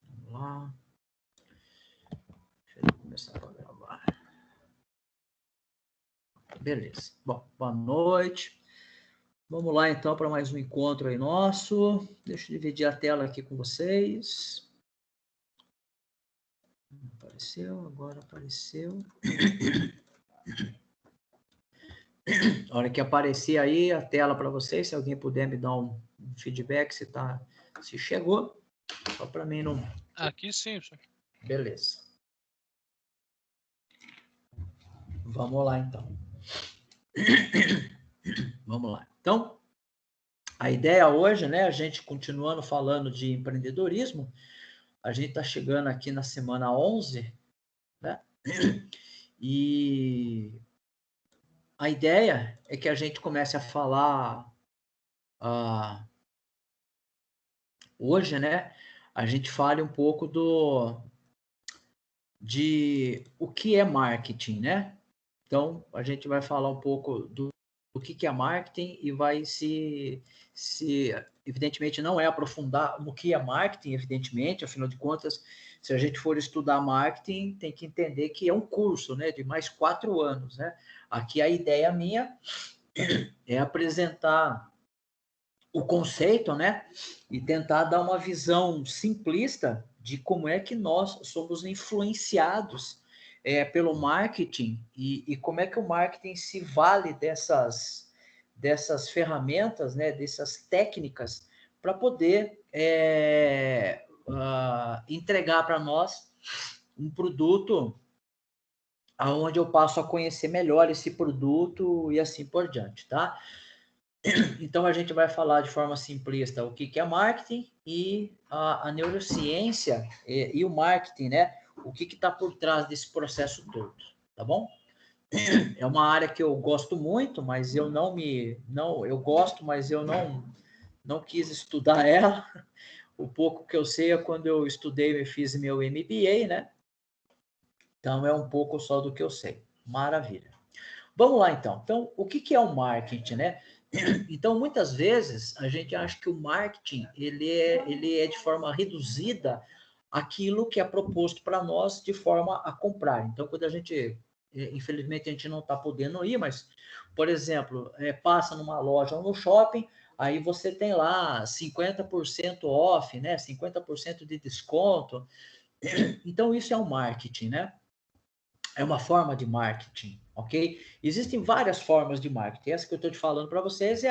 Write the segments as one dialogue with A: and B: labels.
A: Vamos lá. Deixa eu começar a gravar. Beleza. Bom, boa noite. Vamos lá, então, para mais um encontro aí nosso. Deixa eu dividir a tela aqui com vocês. Apareceu, agora apareceu. A hora que aparecer aí a tela para vocês, se alguém puder me dar um feedback se chegou, só para mim não...
B: Aqui sim, senhor.
A: Beleza. Vamos lá, então. Vamos lá. Então, a ideia hoje, né, a gente continuando falando de empreendedorismo, a gente está chegando aqui na semana 11, né? E a ideia é que a gente comece a falar hoje, né? A gente fale um pouco de o que é marketing, né? Então, a gente vai falar um pouco do que é marketing e vai evidentemente, não é aprofundar no que é marketing, evidentemente, afinal de contas, se a gente for estudar marketing, tem que entender que é um curso, né, de mais 4 anos, né? Aqui a ideia minha é apresentar o conceito, né, e tentar dar uma visão simplista de como é que nós somos influenciados pelo marketing e como é que o marketing se vale dessas ferramentas, né, dessas técnicas para poder entregar para nós um produto aonde eu passo a conhecer melhor esse produto e assim por diante, tá? Então, a gente vai falar de forma simplista o que é marketing e a neurociência e o marketing, né? O que está por trás desse processo todo, tá bom? É uma área que eu gosto muito, mas eu eu gosto, mas eu não quis estudar ela. O pouco que eu sei é quando eu estudei e fiz meu MBA, né? Então, é um pouco só do que eu sei. Maravilha. Vamos lá, então. Então, o que é o marketing, né? Então, muitas vezes, a gente acha que o marketing ele é de forma reduzida aquilo que é proposto para nós de forma a comprar. Então, quando a gente, infelizmente, a gente não está podendo ir, mas, por exemplo, passa numa loja ou no shopping, aí você tem lá 50% off, né? 50% de desconto. Então, isso é o marketing, né? É uma forma de marketing, ok? Existem várias formas de marketing. Essa que eu estou te falando para vocês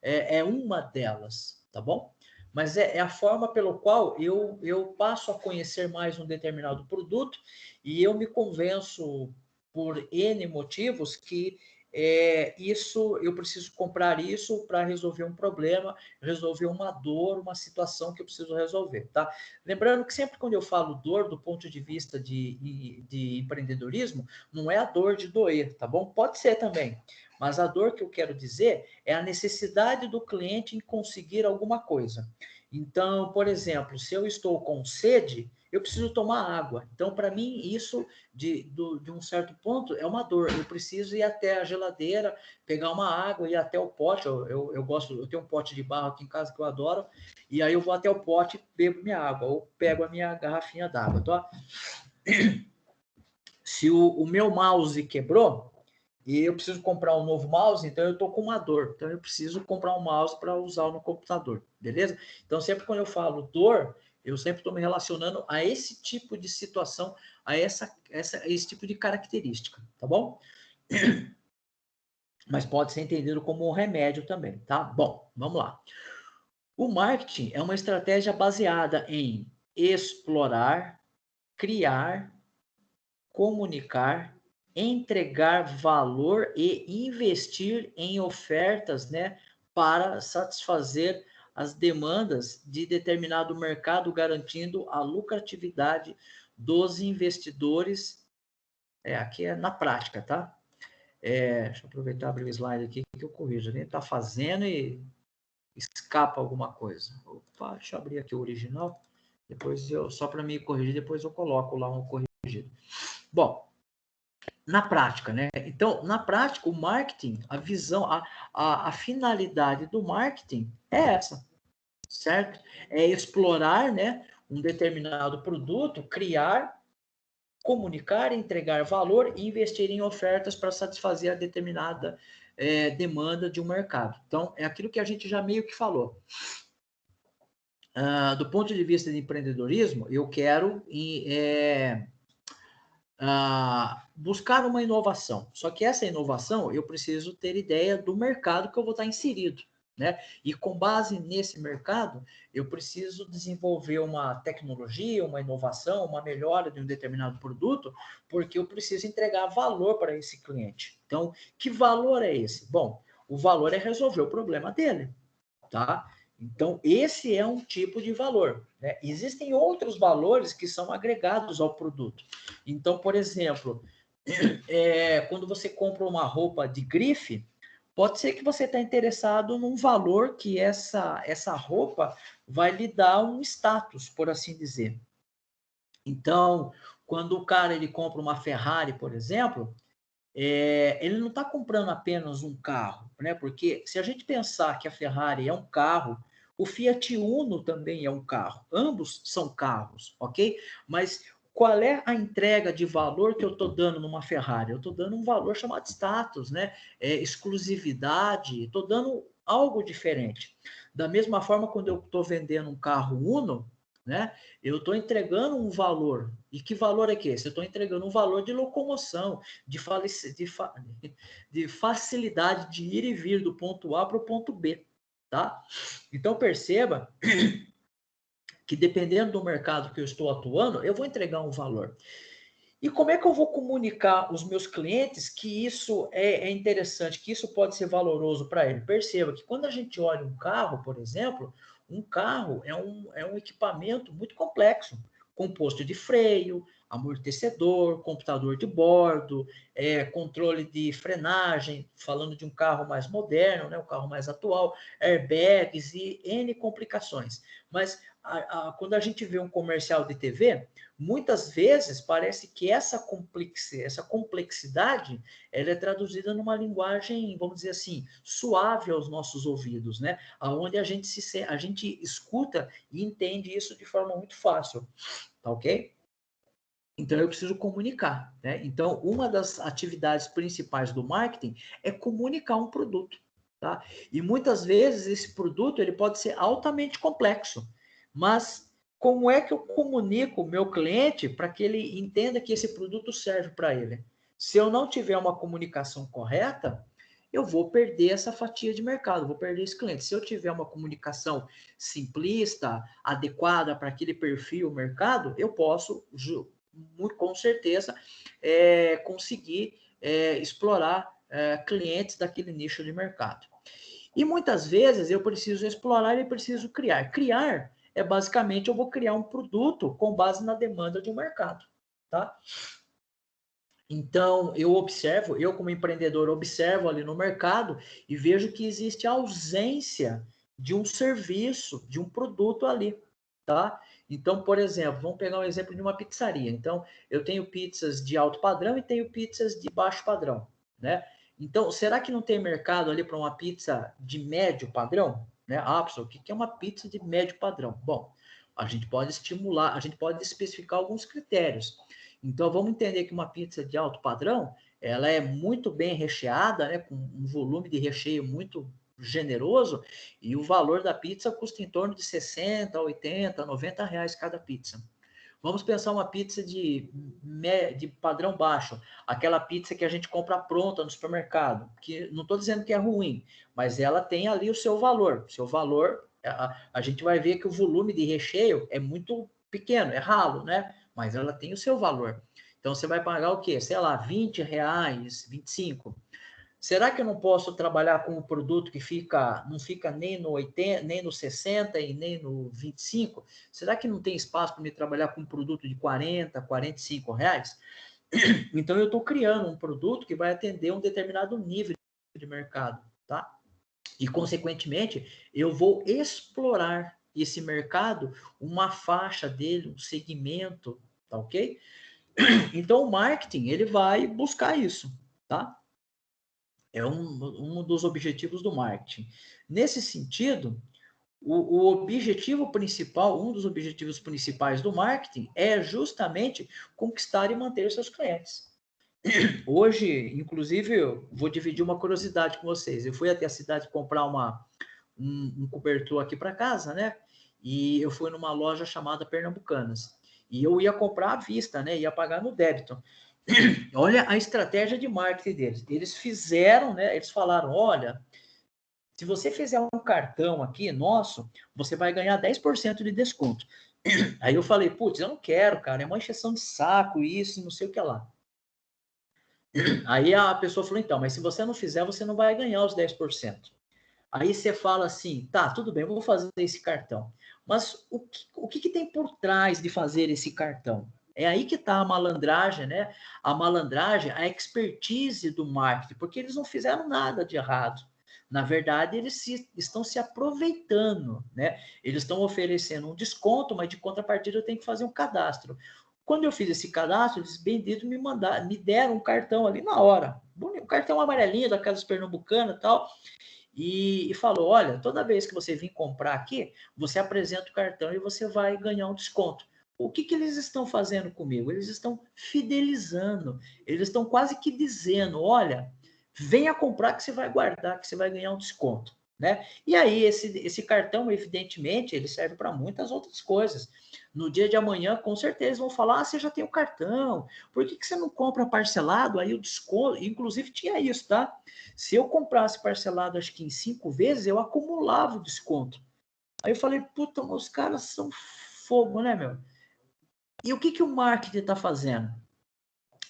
A: é uma delas, tá bom? Mas é a forma pelo qual eu passo a conhecer mais um determinado produto e eu me convenço por N motivos que eu preciso comprar isso para resolver um problema, resolver uma dor, uma situação que eu preciso resolver, tá? Lembrando que sempre quando eu falo dor do ponto de vista de empreendedorismo, não é a dor de doer, tá bom? Pode ser também, mas a dor que eu quero dizer é a necessidade do cliente em conseguir alguma coisa. Então, por exemplo, se eu estou com sede, eu preciso tomar água. Então, para mim, isso, de um certo ponto, é uma dor. Eu preciso ir até a geladeira, pegar uma água, ir até o pote. Eu gosto, eu tenho um pote de barro aqui em casa que eu adoro, e aí eu vou até o pote e bebo minha água, ou pego a minha garrafinha d'água, tá? Se o meu mouse quebrou, e eu preciso comprar um novo mouse, então eu estou com uma dor. Então eu preciso comprar um mouse para usar no computador, beleza? Então sempre quando eu falo dor, eu sempre estou me relacionando a esse tipo de situação, a esse tipo de característica, tá bom? Mas pode ser entendido como um remédio também, tá? Bom, vamos lá. O marketing é uma estratégia baseada em explorar, criar, comunicar, entregar valor e investir em ofertas, né, para satisfazer as demandas de determinado mercado, garantindo a lucratividade dos investidores. Aqui é na prática, tá? Deixa eu aproveitar e abrir o slide aqui que eu corrijo. A gente está fazendo e escapa alguma coisa. Opa, deixa eu abrir aqui o original. Depois só para me corrigir, depois eu coloco lá um corrigido. Bom, na prática, né? Então, na prática, o marketing, a visão, a finalidade do marketing é essa. certo? É explorar, né, um determinado produto, criar, comunicar, entregar valor e investir em ofertas para satisfazer a determinada demanda de um mercado. Então, é aquilo que a gente já meio que falou. Do ponto de vista de empreendedorismo, eu quero buscar uma inovação. Só que essa inovação, eu preciso ter ideia do mercado que eu vou estar inserido, né? E com base nesse mercado, eu preciso desenvolver uma tecnologia, uma inovação, uma melhora de um determinado produto, porque eu preciso entregar valor para esse cliente. Então, que valor é esse? Bom, o valor é resolver o problema dele, tá? Então, esse é um tipo de valor, né? Existem outros valores que são agregados ao produto. Então, por exemplo, quando você compra uma roupa de grife, pode ser que você está interessado num valor que essa roupa vai lhe dar um status, por assim dizer. Então, quando o cara ele compra uma Ferrari, por exemplo, ele não está comprando apenas um carro, né? Porque se a gente pensar que a Ferrari é um carro, o Fiat Uno também é um carro. Ambos são carros, ok? Mas qual é a entrega de valor que eu estou dando numa Ferrari? Eu estou dando um valor chamado status, né? Exclusividade, estou dando algo diferente. Da mesma forma, quando eu estou vendendo um carro Uno, né? Eu estou entregando um valor. E que valor é que esse? Eu estou entregando um valor de locomoção, de facilidade de ir e vir do ponto A para o ponto B, tá? Então perceba que dependendo do mercado que eu estou atuando, eu vou entregar um valor. E como é que eu vou comunicar aos meus clientes que isso é interessante, que isso pode ser valoroso para ele? Perceba que quando a gente olha um carro, por exemplo, um carro é um equipamento muito complexo, composto de freio, amortecedor, computador de bordo, controle de frenagem, falando de um carro mais moderno, né, um carro mais atual, airbags e N complicações. Mas quando a gente vê um comercial de TV, muitas vezes parece que essa complexidade ela é traduzida numa linguagem, vamos dizer assim, suave aos nossos ouvidos, né? Onde a gente escuta e entende isso de forma muito fácil, tá ok? Então eu preciso comunicar, né? Então uma das atividades principais do marketing é comunicar um produto, tá? E muitas vezes esse produto ele pode ser altamente complexo, mas como é que eu comunico o meu cliente para que ele entenda que esse produto serve para ele? Se eu não tiver uma comunicação correta, eu vou perder essa fatia de mercado, vou perder esse cliente. Se eu tiver uma comunicação simplista, adequada para aquele perfil mercado, eu posso, com certeza, conseguir explorar clientes daquele nicho de mercado. E muitas vezes eu preciso explorar e preciso criar. Criar é basicamente eu vou criar um produto com base na demanda de um mercado, tá? Então, eu como empreendedor observo ali no mercado e vejo que existe ausência de um serviço, de um produto ali, tá? Então, por exemplo, vamos pegar um exemplo de uma pizzaria. Então, eu tenho pizzas de alto padrão e tenho pizzas de baixo padrão, né? Então, será que não tem mercado ali para uma pizza de médio padrão? Né? Pessoal, o que é uma pizza de médio padrão? Bom, a gente pode estimular, a gente pode especificar alguns critérios. Então, vamos entender que uma pizza de alto padrão, ela é muito bem recheada, né, com um volume de recheio muito generoso, e o valor da pizza custa em torno de 60, 80, 90 reais cada pizza. Vamos pensar uma pizza de padrão baixo, aquela pizza que a gente compra pronta no supermercado, que não estou dizendo que é ruim, mas ela tem ali o seu valor. Seu valor, a gente vai ver que o volume de recheio é muito pequeno, é ralo, né? Mas ela tem o seu valor. Então você vai pagar o quê? Sei lá, 20 reais, 25. Será que eu não posso trabalhar com um produto que não fica nem no 80, nem no 60 e nem no 25? Será que não tem espaço para me trabalhar com um produto de 40, 45 reais? Então eu estou criando um produto que vai atender um determinado nível de mercado, tá? E consequentemente eu vou explorar esse mercado, uma faixa dele, um segmento, tá ok? Então o marketing ele vai buscar isso, tá? É um dos objetivos do marketing. Nesse sentido, O objetivo principal, um dos objetivos principais do marketing é justamente conquistar e manter seus clientes. Hoje, inclusive, eu vou dividir uma curiosidade com vocês. Eu fui até a cidade comprar um cobertor aqui para casa, né? E eu fui numa loja chamada Pernambucanas. E eu ia comprar à vista, né? Ia pagar no débito. Olha a estratégia de marketing deles. Eles fizeram, né? Eles falaram: olha, se você fizer um cartão aqui nosso, você vai ganhar 10% de desconto. Aí eu falei: putz, eu não quero, cara, é uma encheção de saco isso, não sei o que lá. Aí a pessoa falou: então, mas se você não fizer, você não vai ganhar os 10%. Aí você fala assim: tá, tudo bem, eu vou fazer esse cartão. Mas o que tem por trás de fazer esse cartão? É aí que está a malandragem, né? A malandragem, a expertise do marketing, porque eles não fizeram nada de errado. Na verdade, estão se aproveitando, né? Eles estão oferecendo um desconto, mas de contrapartida eu tenho que fazer um cadastro. Quando eu fiz esse cadastro, eles benditos me deram um cartão ali na hora. Um cartão amarelinho da Casa Pernambucana e tal. E falou: olha, toda vez que você vir comprar aqui, você apresenta o cartão e você vai ganhar um desconto. O que eles estão fazendo comigo? Eles estão fidelizando, eles estão quase que dizendo: olha, venha comprar que você vai guardar, que você vai ganhar um desconto. Né? E aí, esse cartão, evidentemente, ele serve para muitas outras coisas. No dia de amanhã, com certeza, vão falar: ah, você já tem o cartão, por que você não compra parcelado? Aí o desconto, inclusive tinha isso, tá? Se eu comprasse parcelado, acho que em 5 vezes, eu acumulava o desconto. Aí eu falei: puta, os caras são fogo, né, meu? E o que o marketing está fazendo?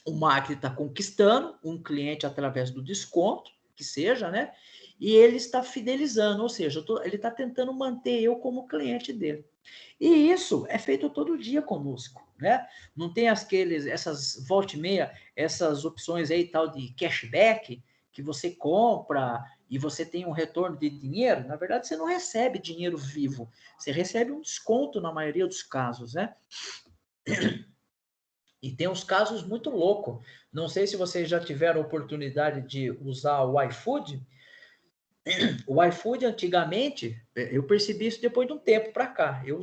A: O marketing está conquistando um cliente através do desconto, que seja, né? E ele está fidelizando, ou seja, ele está tentando manter eu como cliente dele. E isso é feito todo dia conosco, né? Não tem essas volta e meia, essas opções aí tal de cashback, que você compra e você tem um retorno de dinheiro. Na verdade, você não recebe dinheiro vivo, você recebe um desconto na maioria dos casos, né? E tem uns casos muito loucos. Não sei se vocês já tiveram oportunidade de usar o iFood. O iFood antigamente, eu percebi isso depois de um tempo para cá. Eu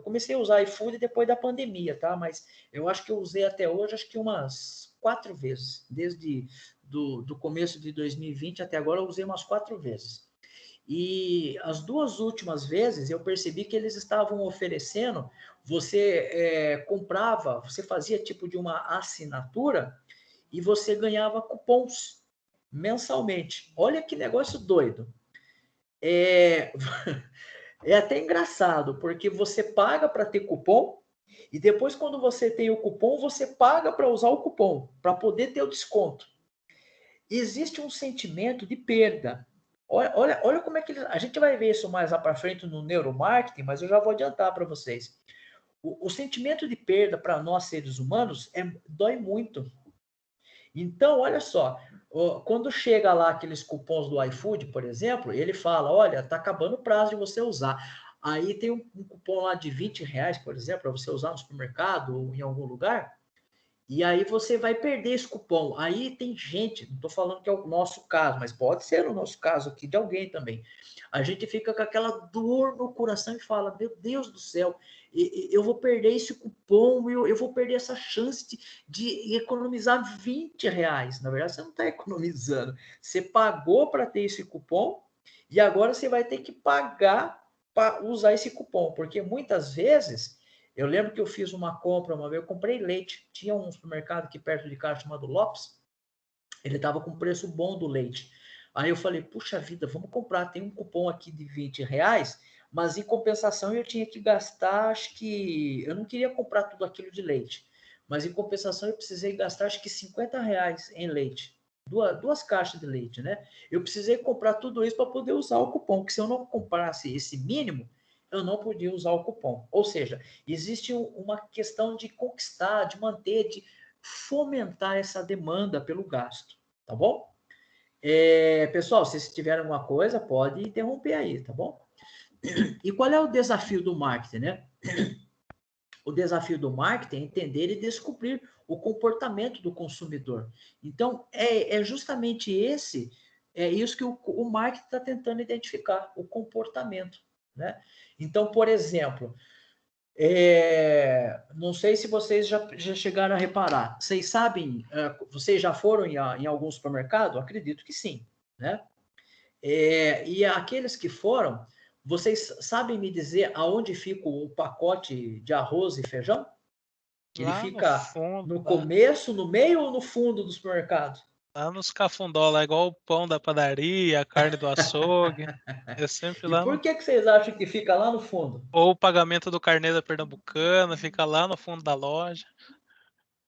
A: comecei a usar iFood depois da pandemia, tá? Mas eu acho que eu usei até hoje, acho que umas 4 vezes. Desde do começo de 2020 até agora, eu usei umas 4 vezes. E as 2 últimas vezes eu percebi que eles estavam oferecendo, você comprava, você fazia tipo de uma assinatura e você ganhava cupons mensalmente. Olha que negócio doido. É, é até engraçado, porque você paga para ter cupom e depois, quando você tem o cupom, você paga para usar o cupom, para poder ter o desconto. Existe um sentimento de perda. Olha como é que a gente vai ver isso mais lá para frente no neuromarketing, mas eu já vou adiantar para vocês. O sentimento de perda para nós seres humanos dói muito. Então, olha só, quando chega lá aqueles cupons do iFood, por exemplo, ele fala: olha, está acabando o prazo de você usar. Aí tem um cupom lá de R$ 20, por exemplo, para você usar no supermercado ou em algum lugar. E aí você vai perder esse cupom. Aí tem gente, não estou falando que é o nosso caso, mas pode ser o nosso caso aqui de alguém também. A gente fica com aquela dor no coração e fala: meu Deus do céu, eu vou perder esse cupom, eu vou perder essa chance de economizar R$ 20. Na verdade, você não está economizando. Você pagou para ter esse cupom e agora você vai ter que pagar para usar esse cupom, porque muitas vezes eu lembro que eu fiz uma compra uma vez, eu comprei leite. Tinha um supermercado aqui perto de casa chamado Lopes, ele estava com preço bom do leite. Aí eu falei: puxa vida, vamos comprar, tem um cupom aqui de R$ 20, mas em compensação eu tinha que gastar, acho que, eu não queria comprar tudo aquilo de leite, mas em compensação eu precisei gastar acho que R$ 50 em leite. Duas caixas de leite, né? Eu precisei comprar tudo isso para poder usar o cupom, porque se eu não comprasse esse mínimo, eu não podia usar o cupom. Ou seja, existe uma questão de conquistar, de manter, de fomentar essa demanda pelo gasto, tá bom? Pessoal, se tiver alguma coisa, pode interromper aí, tá bom? E qual é o desafio do marketing, né? O desafio do marketing é entender e descobrir o comportamento do consumidor. Então, justamente é isso que o marketing está tentando identificar, o comportamento. né? Então, por exemplo, não sei se vocês já chegaram a reparar. Vocês sabem, vocês já foram em algum supermercado? Acredito que sim, né? E aqueles que foram, vocês sabem me dizer aonde fica o pacote de arroz e feijão? Ele
B: Lá no
A: fica
B: fundo,
A: no começo, no meio ou no fundo do supermercado?
B: lá nos cafundó, lá igual o pão da padaria, a carne do açougue. É sempre
A: E
B: lá
A: por
B: no...
A: que vocês acham que fica lá no fundo?
B: Ou o pagamento do carnê da Pernambucana, fica lá no fundo da loja.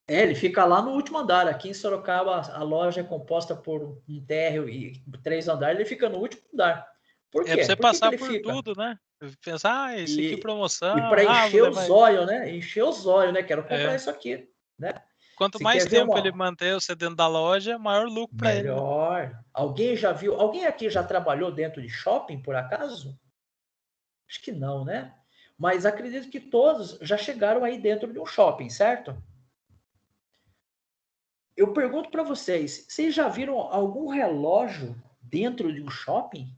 A: Ele fica lá no último andar. Aqui em Sorocaba, a loja é composta por um térreo e 3 andares, ele fica no último andar. Por
B: É pra
A: quê?
B: você
A: Por que
B: passar
A: ele
B: por
A: fica?
B: tudo, né? Pensar, esse aqui
A: E,
B: promoção,
A: e para
B: vou
A: encher os
B: levar esse.
A: olhos, né? Encher os olhos, né? Quero comprar
B: É.
A: isso aqui, né?
B: Quanto
A: Você
B: mais
A: quer ver
B: tempo ele
A: uma
B: manter você dentro da loja, maior lucro para ele, né?
A: melhor? Alguém já viu? Alguém aqui já trabalhou dentro de shopping, por acaso? Acho que não, né? Mas acredito que todos já chegaram aí dentro de um shopping, certo? Eu pergunto para vocês, vocês já viram algum relógio dentro de um shopping?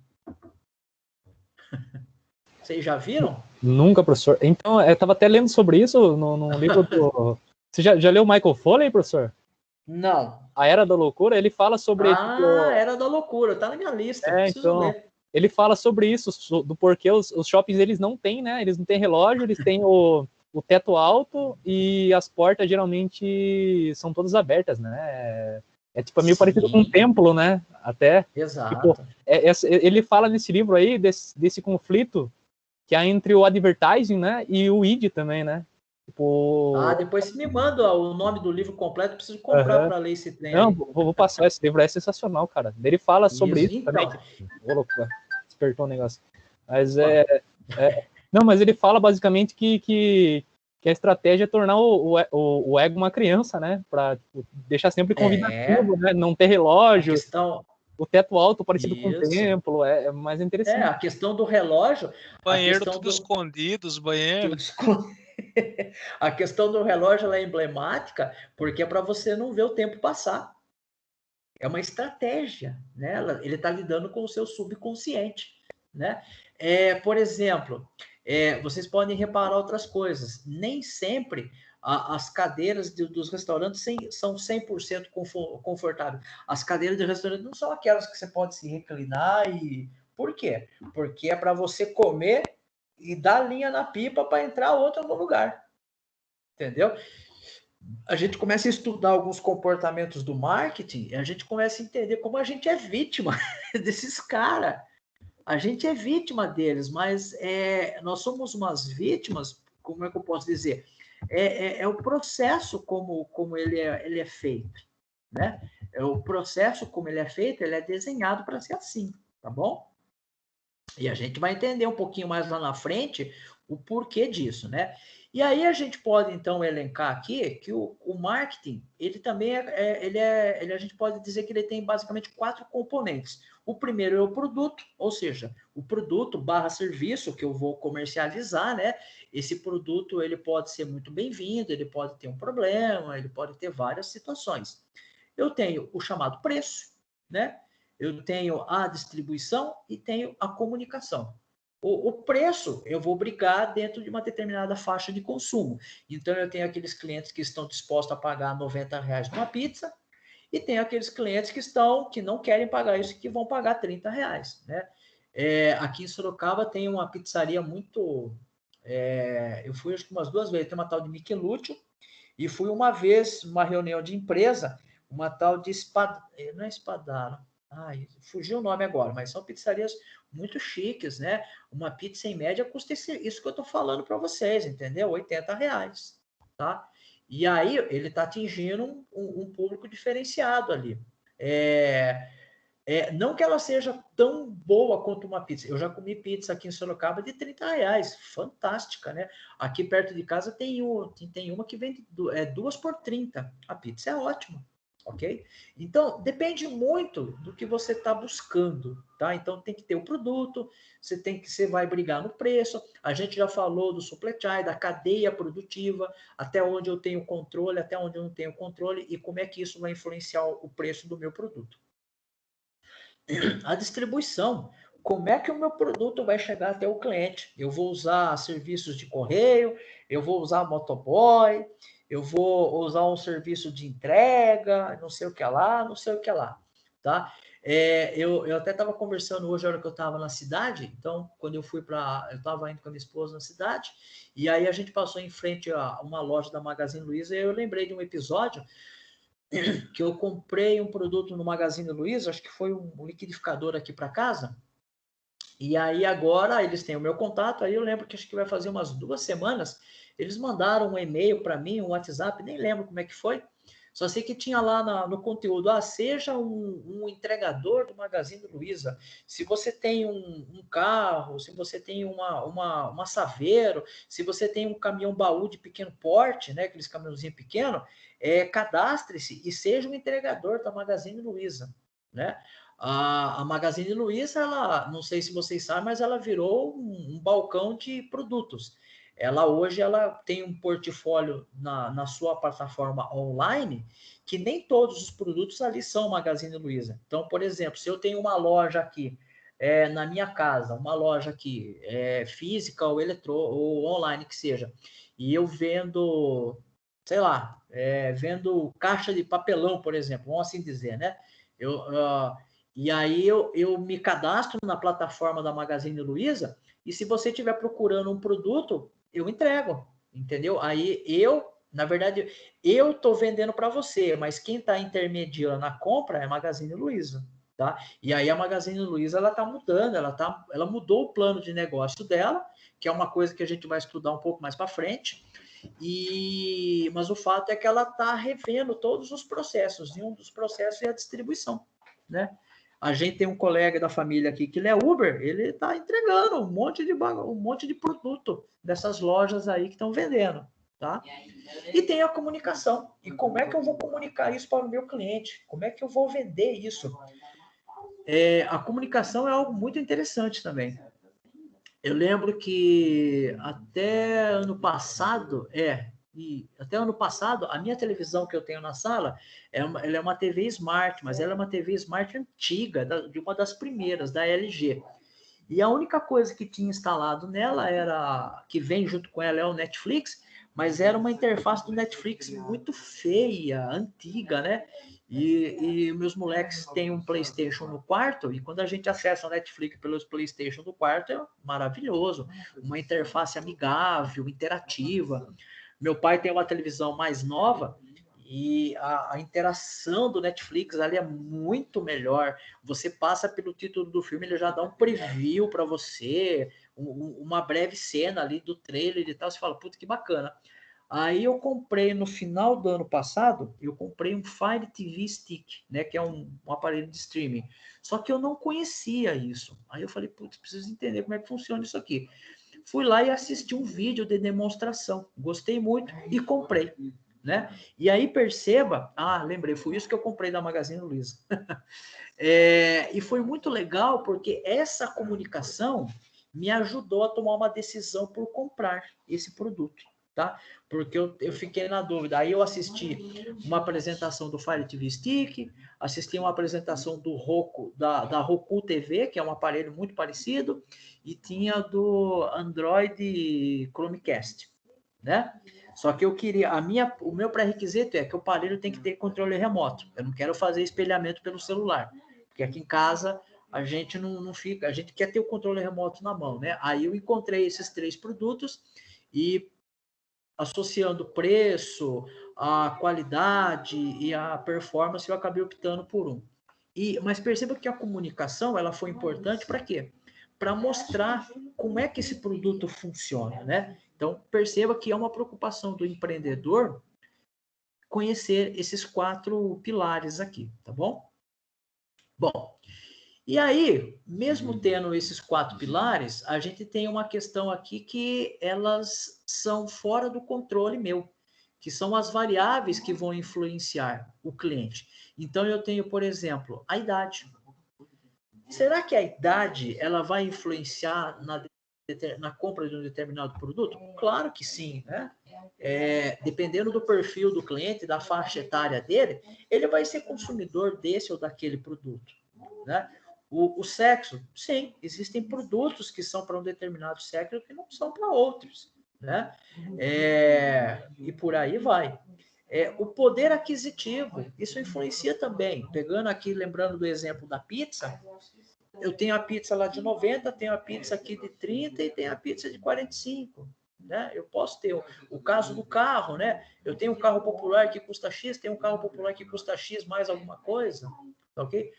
A: Vocês já viram?
C: Nunca, professor. Então, eu estava até lendo sobre isso no livro do... Você já leu Michael Foley, professor?
A: Não.
C: A Era da Loucura, ele fala sobre...
A: Era da loucura, tá na minha lista, preciso
C: então,
A: ler.
C: ele fala sobre isso, do porquê os shoppings, eles não têm, né? Eles não têm relógio, eles têm o teto alto e as portas geralmente são todas abertas, né? É tipo meio parecido com um templo, né? Até.
A: Exato.
C: Tipo, ele fala nesse livro aí desse conflito que há entre o advertising, né? E o id também, né? Tipo...
A: Depois você me manda o nome do livro completo, preciso comprar para ler esse trem.
C: Não, vou passar esse livro, é sensacional, cara. Ele fala sobre isso
A: então.
C: também. Despertou um negócio. Mas não, mas ele fala basicamente que a estratégia é tornar o ego uma criança, né? Pra tipo, deixar sempre convidativo, né? Não ter relógio. O teto alto parecido com um templo, é mais interessante.
A: A questão do relógio...
B: Banheiro tudo escondido, os banheiros.
A: A questão do relógio ela é emblemática porque é para você não ver o tempo passar. É uma estratégia, né? Ele está lidando com o seu subconsciente, né? Por exemplo, vocês podem reparar outras coisas. Nem sempre as cadeiras dos restaurantes são 100% confortáveis. As cadeiras de restaurante não são aquelas que você pode se reclinar e... Por quê? Porque é para você comer e dar linha na pipa para entrar outra no lugar. Entendeu? A gente começa a estudar alguns comportamentos do marketing e a gente começa a entender como a gente é vítima desses caras. A gente é vítima deles, mas nós somos umas vítimas, como é que eu posso dizer? É o processo como ele é feito, né? O processo como ele é feito, ele é desenhado para ser assim, tá bom? E a gente vai entender um pouquinho mais lá na frente o porquê disso, né? E aí a gente pode, então, elencar aqui que o marketing, ele também a gente pode dizer que ele tem basicamente 4 componentes. O primeiro é o produto, ou seja, o produto / serviço que eu vou comercializar, né? Esse produto, ele pode ser muito bem-vindo, ele pode ter um problema, ele pode ter várias situações. Eu tenho o chamado preço, né? Eu tenho a distribuição e tenho a comunicação. O preço eu vou brigar dentro de uma determinada faixa de consumo. Então, eu tenho aqueles clientes que estão dispostos a pagar R$90 numa pizza e tem aqueles clientes que não querem pagar isso, que vão pagar R$30, né? Aqui em Sorocaba tem uma pizzaria muito... eu fui acho que umas 2 vezes, tem uma tal de Michelúcio, e fui uma vez numa reunião de empresa, uma tal de não é Espadaro, fugiu o nome agora, mas são pizzarias muito chiques, né? Uma pizza em média custa isso que eu estou falando para vocês, entendeu? R$80, tá? E aí ele está atingindo um público diferenciado ali. Não que ela seja tão boa quanto uma pizza. Eu já comi pizza aqui em Sorocaba de R$30, fantástica, né? Aqui perto de casa tem uma que vende 2 por 30. A pizza é ótima, ok? Então, depende muito do que você está buscando, tá? Então, tem que ter o produto, você vai brigar no preço. A gente já falou do supply chain, da cadeia produtiva, até onde eu tenho controle, até onde eu não tenho controle e como é que isso vai influenciar o preço do meu produto. A distribuição. como é que o meu produto vai chegar até o cliente. Eu vou usar serviços de correio, eu vou usar motoboy, eu vou usar um serviço de entrega, não sei o que lá, não sei o que lá, tá? Eu até estava conversando hoje, a hora que eu estava na cidade, então, quando eu estava indo com a minha esposa na cidade, e aí a gente passou em frente a uma loja da Magazine Luiza, e eu lembrei de um episódio que eu comprei um produto no Magazine Luiza, acho que foi um liquidificador aqui para casa, e aí agora eles têm o meu contato, aí eu lembro que acho que vai fazer umas 2 semanas, eles mandaram um e-mail para mim, um WhatsApp, nem lembro como é que foi, só sei que tinha lá no conteúdo, seja um entregador do Magazine Luiza, se você tem um carro, se você tem uma Saveiro, se você tem um caminhão baú de pequeno porte, né, aqueles caminhãozinhos pequenos, cadastre-se e seja um entregador da Magazine Luiza, né? A Magazine Luiza, ela, não sei se vocês sabem, mas ela virou um balcão de produtos. Hoje ela tem um portfólio na sua plataforma online que nem todos os produtos ali são Magazine Luiza. Então, por exemplo, se eu tenho uma loja aqui na minha casa, uma loja aqui física ou online que seja, e eu vendo, sei lá, vendo caixa de papelão, por exemplo, vamos assim dizer, né? E aí eu me cadastro na plataforma da Magazine Luiza e se você estiver procurando um produto, eu entrego, entendeu? Aí na verdade, eu estou vendendo para você, mas quem está intermediando na compra é a Magazine Luiza, tá? E aí a Magazine Luiza, ela está mudando, ela mudou o plano de negócio dela, que é uma coisa que a gente vai estudar um pouco mais para frente, mas o fato é que ela está revendo todos os processos, e um dos processos é a distribuição, né? A gente tem um colega da família aqui que ele é Uber, ele está entregando um monte de produto dessas lojas aí que estão vendendo, tá? E tem a comunicação. E como é que eu vou comunicar isso para o meu cliente? Como é que eu vou vender isso? A comunicação é algo muito interessante também. Eu lembro que até ano passado, a minha televisão que eu tenho na sala, ela é uma TV Smart, mas ela é uma TV Smart antiga, de uma das primeiras, da LG. E a única coisa que tinha instalado nela que vem junto com ela é o Netflix, mas era uma interface do Netflix muito feia, antiga, né? E meus moleques têm um PlayStation no quarto, e quando a gente acessa o Netflix pelos PlayStation do quarto, é maravilhoso. Uma interface amigável, interativa. Meu pai tem uma televisão mais nova, e a interação do Netflix ali é muito melhor. Você passa pelo título do filme, ele já dá um preview para você, uma breve cena ali do trailer e tal. Você fala, puta, que bacana. Aí eu comprei, no final do ano passado, eu comprei um Fire TV Stick, né, que é um aparelho de streaming. Só que eu não conhecia isso. Aí eu falei, putz, preciso entender como é que funciona isso aqui. Fui lá e assisti um vídeo de demonstração. Gostei muito e comprei, né? E aí perceba, lembrei, foi isso que eu comprei da Magazine Luiza. E foi muito legal porque essa comunicação me ajudou a tomar uma decisão por comprar esse produto, tá? Porque eu fiquei na dúvida. Aí eu assisti uma apresentação do Fire TV Stick, assisti uma apresentação do Roku, da Roku TV, que é um aparelho muito parecido, e tinha do Android Chromecast, né? Só que eu queria, o meu pré-requisito é que o aparelho tem que ter controle remoto. Eu não quero fazer espelhamento pelo celular, porque aqui em casa a gente não fica, a gente quer ter o controle remoto na mão, né? Aí eu encontrei esses 3 produtos e associando o preço, a qualidade e a performance, eu acabei optando por um. Mas perceba que a comunicação ela foi importante para quê? Para mostrar como é que esse produto funciona, né? Então, perceba que é uma preocupação do empreendedor conhecer esses 4 pilares aqui, tá bom? Bom, e aí, mesmo tendo esses 4 pilares, a gente tem uma questão aqui que elas são fora do controle meu, que são as variáveis que vão influenciar o cliente. Então, eu tenho, por exemplo, a idade. Será que a idade ela vai influenciar na compra de um determinado produto? Claro que sim, né? Dependendo do perfil do cliente, da faixa etária dele, ele vai ser consumidor desse ou daquele produto, né? O sexo, sim, existem produtos que são para um determinado sexo que não são para outros, né? E por aí vai. O poder aquisitivo, isso influencia também. Pegando aqui, lembrando do exemplo da pizza, eu tenho a pizza lá de 90, tenho a pizza aqui de 30 e tenho a pizza de 45. Né? Eu posso ter o caso do carro, né? Eu tenho um carro popular que custa X, tenho um carro popular que custa X mais alguma coisa, ok?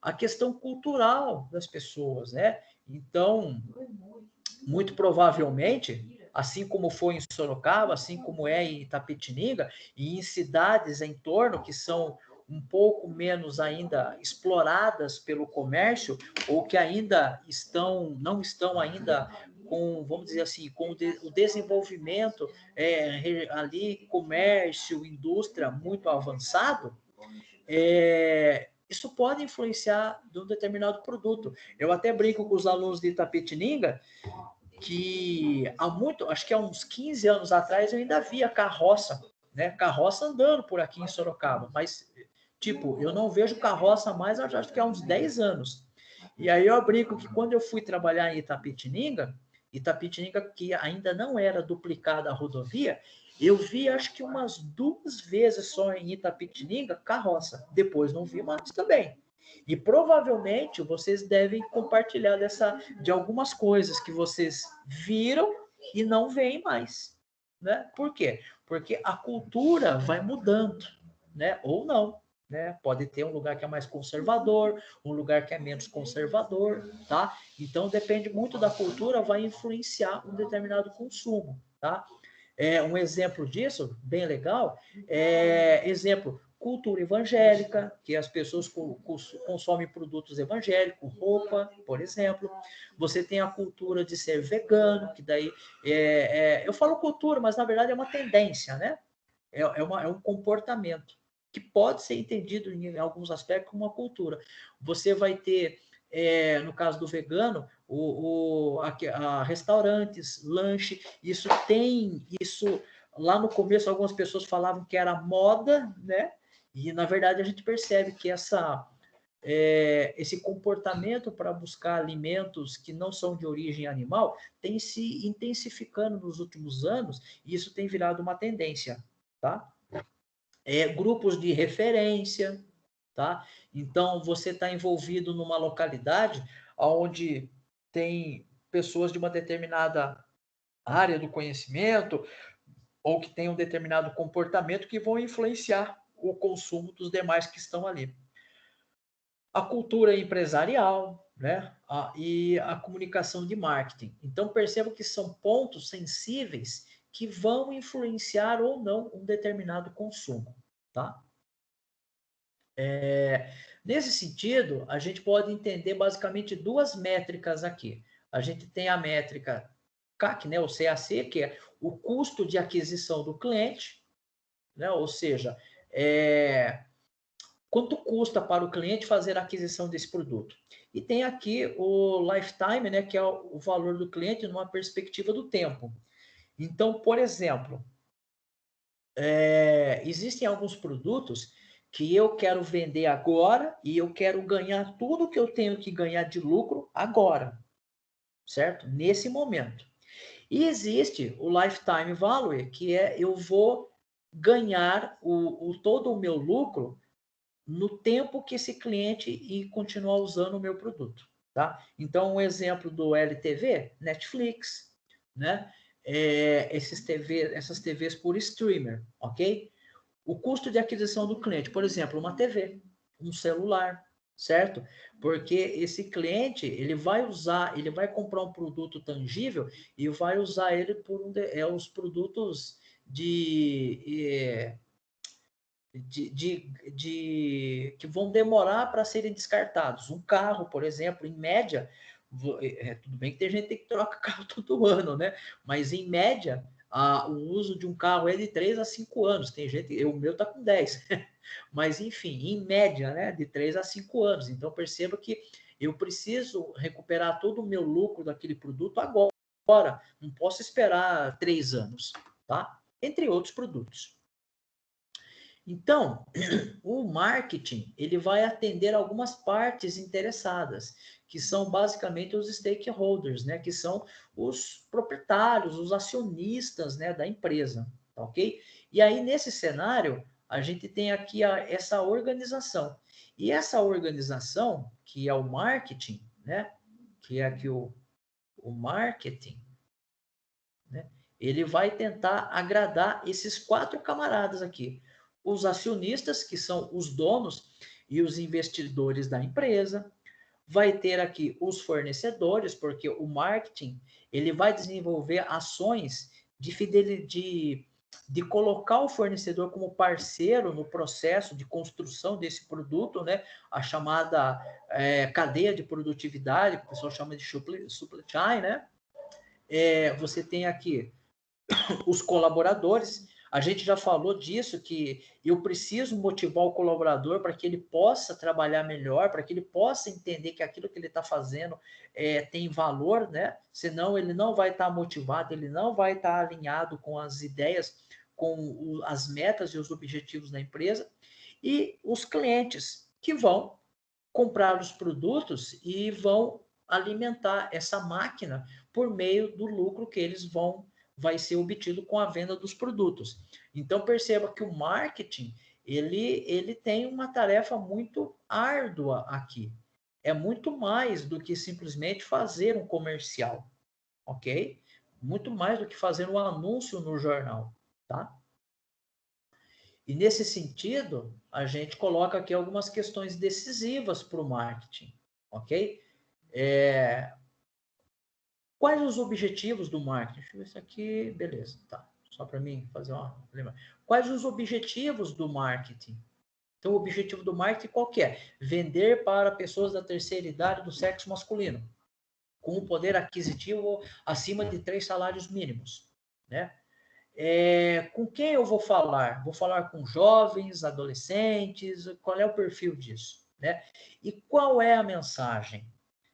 A: A questão cultural das pessoas, né? Então, muito provavelmente, assim como foi em Sorocaba, assim como é em Itapetininga, e em cidades em torno que são um pouco menos ainda exploradas pelo comércio, ou que ainda não estão ainda com, vamos dizer assim, com o desenvolvimento ali, comércio, indústria muito avançado, isso pode influenciar de um determinado produto. Eu até brinco com os alunos de Itapetininga que acho que há uns 15 anos atrás eu ainda via carroça, né? Carroça andando por aqui em Sorocaba, mas tipo, eu não vejo carroça mais, acho que há uns 10 anos. E aí eu brinco que quando eu fui trabalhar em Itapetininga que ainda não era duplicada a rodovia, eu vi acho que umas 2 vezes só em Itapetininga carroça. Depois não vi mais também. E provavelmente vocês devem compartilhar de algumas coisas que vocês viram e não veem mais. Né? Por quê? Porque a cultura vai mudando, né? Ou não. Né? Pode ter um lugar que é mais conservador, um lugar que é menos conservador, tá? Então depende muito da cultura, vai influenciar um determinado consumo, tá? Um exemplo disso, bem legal, exemplo, cultura evangélica, que as pessoas consomem produtos evangélicos, roupa, por exemplo. Você tem a cultura de ser vegano, que daí eu falo cultura, mas na verdade é uma tendência, né? É um comportamento que pode ser entendido em alguns aspectos como uma cultura. Você vai ter, no caso do vegano, restaurantes, lanche, isso lá no começo algumas pessoas falavam que era moda, né? E na verdade a gente percebe que esse comportamento para buscar alimentos que não são de origem animal tem se intensificando nos últimos anos e isso tem virado uma tendência, tá? Grupos de referência, tá? Então, você está envolvido numa localidade onde tem pessoas de uma determinada área do conhecimento ou que tem um determinado comportamento que vão influenciar o consumo dos demais que estão ali. A cultura empresarial, né? E a comunicação de marketing. Então, perceba que são pontos sensíveis que vão influenciar ou não um determinado consumo, tá? Nesse sentido, a gente pode entender basicamente 2 métricas aqui. A gente tem a métrica CAC, né, o CAC, que é o custo de aquisição do cliente, né, ou seja, quanto custa para o cliente fazer a aquisição desse produto. E tem aqui o lifetime, né, que é o valor do cliente numa perspectiva do tempo. Então, por exemplo, existem alguns produtos que eu quero vender agora e eu quero ganhar tudo que eu tenho que ganhar de lucro agora, certo? Nesse momento. E existe o lifetime value, que eu vou ganhar todo o meu lucro no tempo que esse cliente e continuar usando o meu produto, tá? Então, um exemplo do LTV, Netflix, né? Essas TVs por streamer, ok? O custo de aquisição do cliente, por exemplo, uma TV, um celular, certo? Porque esse cliente, ele vai comprar um produto tangível e vai usar ele por os produtos que vão demorar para serem descartados. Um carro, por exemplo, em média, tudo bem que tem gente que tem que trocar carro todo ano, né? Mas em média, o uso de um carro é de 3 a 5 anos. Tem gente, o meu está com 10. Mas, enfim, em média, né? De 3 a 5 anos. Então, perceba que eu preciso recuperar todo o meu lucro daquele produto agora. Não posso esperar 3 anos, tá? Entre outros produtos. Então, o marketing, ele vai atender algumas partes interessadas, que são basicamente os stakeholders, né? Que são os proprietários, os acionistas, né, da empresa, tá ok? E aí, nesse cenário, a gente tem aqui essa organização. E essa organização, que é o marketing, né? Que é aqui o marketing, né? Ele vai tentar agradar esses 4 camaradas aqui. Os acionistas, que são os donos e os investidores da empresa. Vai ter aqui os fornecedores, porque o marketing ele vai desenvolver ações de colocar o fornecedor como parceiro no processo de construção desse produto, né? A chamada cadeia de produtividade, que o pessoal chama de supply chain, né? Você tem aqui os colaboradores. A gente já falou disso, que eu preciso motivar o colaborador para que ele possa trabalhar melhor, para que ele possa entender que aquilo que ele está fazendo tem valor, né? Senão ele não vai estar motivado, ele não vai estar alinhado com as ideias, com as metas e os objetivos da empresa. E os clientes que vão comprar os produtos e vão alimentar essa máquina por meio do lucro que eles vai ser obtido com a venda dos produtos. Então perceba que o marketing ele tem uma tarefa muito árdua aqui. É muito mais do que simplesmente fazer um comercial, ok? Muito mais do que fazer um anúncio no jornal, tá? E nesse sentido, a gente coloca aqui algumas questões decisivas para o marketing, ok? Quais os objetivos do marketing? Deixa eu ver isso aqui, beleza, tá. Só para mim fazer uma... Quais os objetivos do marketing? Então, o objetivo do marketing qual que é? Vender para pessoas da terceira idade do sexo masculino, com um poder aquisitivo acima de 3 salários mínimos, né? Com quem eu vou falar? Vou falar com jovens, adolescentes? Qual é o perfil disso, né? E qual é a mensagem?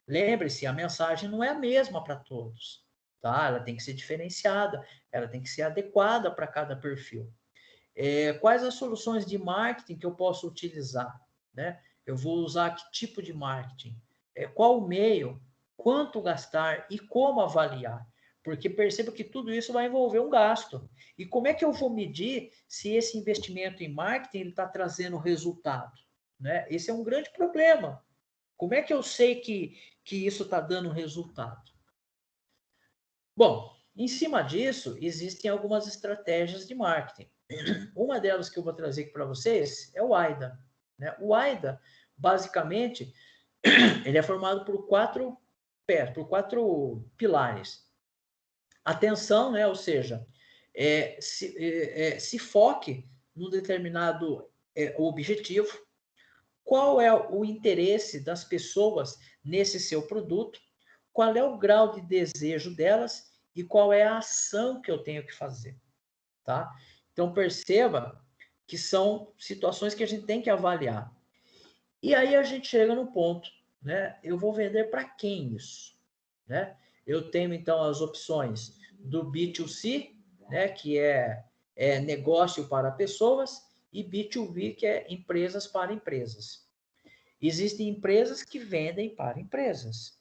A: Lembre-se, a mensagem não é a mesma para todos, tá? Ela tem que ser diferenciada, ela tem que ser adequada para cada perfil. Quais as soluções de marketing que eu posso utilizar, né? Eu vou usar que tipo de marketing? Qual o meio? Quanto gastar e como avaliar? Porque perceba que tudo isso vai envolver um gasto. E como é que eu vou medir se esse investimento em marketing está trazendo resultado, né? Esse é um grande problema. Como é que eu sei que isso está dando resultado? Bom, em cima disso, existem algumas estratégias de marketing. Uma delas que eu vou trazer aqui para vocês é o AIDA, né? O AIDA, basicamente, ele é formado por 4 pilares. Atenção, né? Ou seja, se foque num determinado objetivo. Qual é o interesse das pessoas nesse seu produto? Qual é o grau de desejo delas e qual é a ação que eu tenho que fazer, tá? Então perceba que são situações que a gente tem que avaliar. E aí a gente chega no ponto, né? Eu vou vender para quem isso, né? Eu tenho então as opções do B2C, né? Que é negócio para pessoas, e B2B, que é empresas para empresas. Existem empresas que vendem para empresas.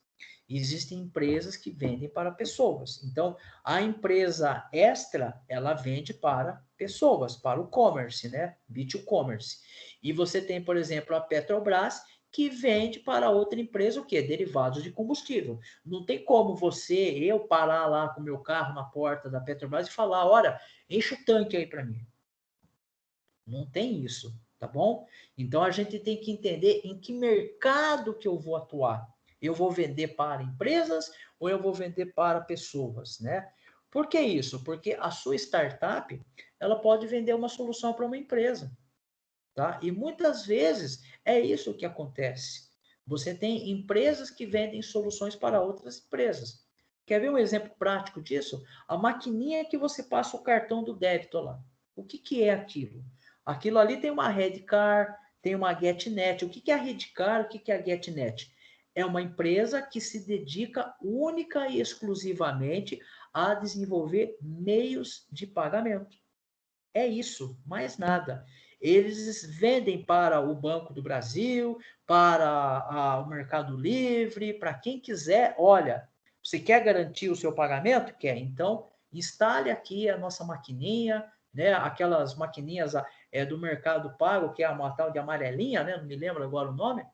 A: Existem empresas que vendem para pessoas. Então, a empresa extra, ela vende para pessoas, para o commerce, né? B2Commerce. E você tem, por exemplo, a Petrobras, que vende para outra empresa o quê? Derivados de combustível. Não tem como eu parar lá com o meu carro na porta da Petrobras e falar, olha, enche o tanque aí para mim. Não tem isso, tá bom? Então a gente tem que entender em que mercado que eu vou atuar. Eu vou vender para empresas ou eu vou vender para pessoas, né? Por que isso? Porque a sua startup, ela pode vender uma solução para uma empresa, tá? E muitas vezes é isso que acontece. Você tem empresas que vendem soluções para outras empresas. Quer ver um exemplo prático disso? A maquininha que você passa o cartão do débito lá. O que é aquilo? Aquilo ali tem uma Redcar, tem uma GetNet. O que é a Redcar? O que é a GetNet? É uma empresa que se dedica única e exclusivamente a desenvolver meios de pagamento. É isso, mais nada. eles vendem para o Banco do Brasil, para o Mercado Livre, para quem quiser. Olha, você quer garantir o seu pagamento? Quer. Então, instale aqui a nossa maquininha, né? Aquelas maquininhas do Mercado Pago, que é a tal de amarelinha, né? Não me lembro agora o nome.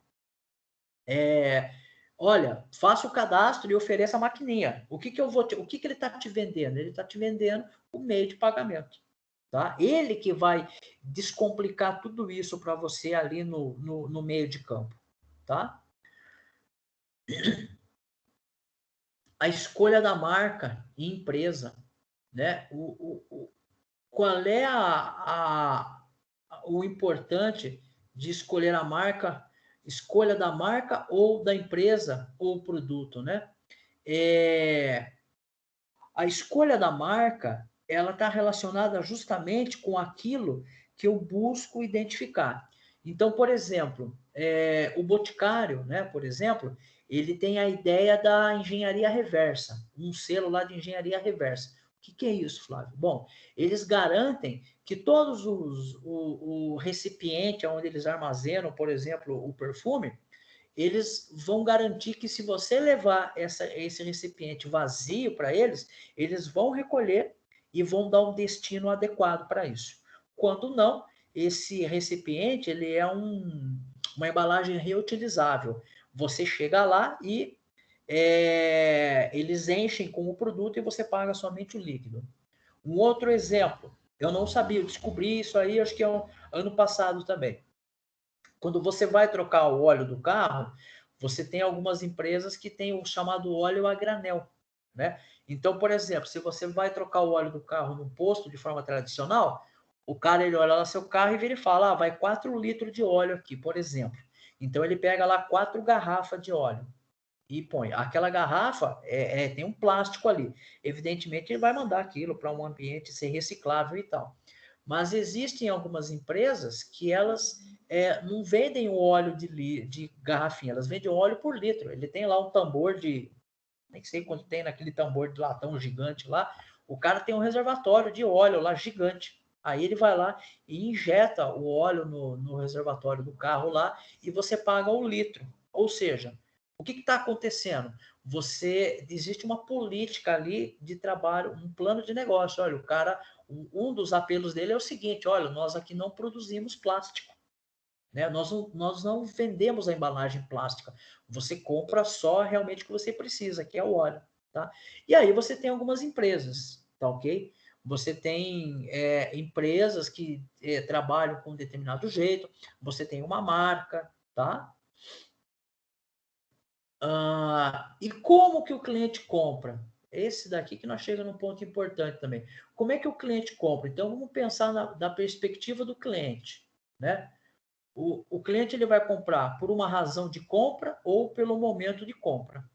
A: Olha, faça o cadastro e ofereça a maquininha. O que ele está te vendendo? Ele está te vendendo o meio de pagamento. Tá? Ele que vai descomplicar tudo isso para você ali no meio de campo. Tá? A escolha da marca e empresa. Né? Qual é o importante de escolher a marca? Escolha da marca ou da empresa ou produto, né? A escolha da marca, ela está relacionada justamente com aquilo que eu busco identificar. Então, por exemplo, o Boticário, né, por exemplo, ele tem a ideia da engenharia reversa, um selo lá de engenharia reversa. O que é isso, Flávio? Bom, eles garantem que todos o recipiente onde eles armazenam, por exemplo, o perfume, eles vão garantir que se você levar esse recipiente vazio para eles, eles vão recolher e vão dar um destino adequado para isso. Quando não, esse recipiente ele é uma embalagem reutilizável. Você chega lá e eles enchem com o produto e você paga somente o líquido. Um outro exemplo, eu não sabia, eu descobri isso aí, acho que é ano passado também. Quando você vai trocar o óleo do carro, você tem algumas empresas que têm o chamado óleo a granel, né? Então, por exemplo, se você vai trocar o óleo do carro no posto de forma tradicional, o cara ele olha lá seu carro e vira e fala, vai 4 litros de óleo aqui, por exemplo. Então ele pega lá 4 garrafas de óleo e põe. Aquela garrafa tem um plástico ali. Evidentemente ele vai mandar aquilo para um ambiente ser reciclável e tal. Mas existem algumas empresas que elas não vendem o óleo de garrafinha, elas vendem óleo por litro. Ele tem lá um tambor nem sei quanto tem naquele tambor de latão gigante lá, o cara tem um reservatório de óleo lá gigante. Aí ele vai lá e injeta o óleo no reservatório do carro lá e você paga o litro. Ou seja, o que está acontecendo? Existe uma política ali de trabalho, um plano de negócio. Olha, o cara, um dos apelos dele é o seguinte: olha, nós aqui não produzimos plástico, né? Nós não vendemos a embalagem plástica. Você compra só realmente o que você precisa, que é o óleo, tá? E aí você tem algumas empresas, tá ok? Você tem empresas que trabalham com um determinado jeito, você tem uma marca, tá? E como que o cliente compra? Esse daqui que nós chegamos num ponto importante também. Como é que o cliente compra? Então, vamos pensar da perspectiva do cliente, né? O cliente ele vai comprar por uma razão de compra ou pelo momento de compra.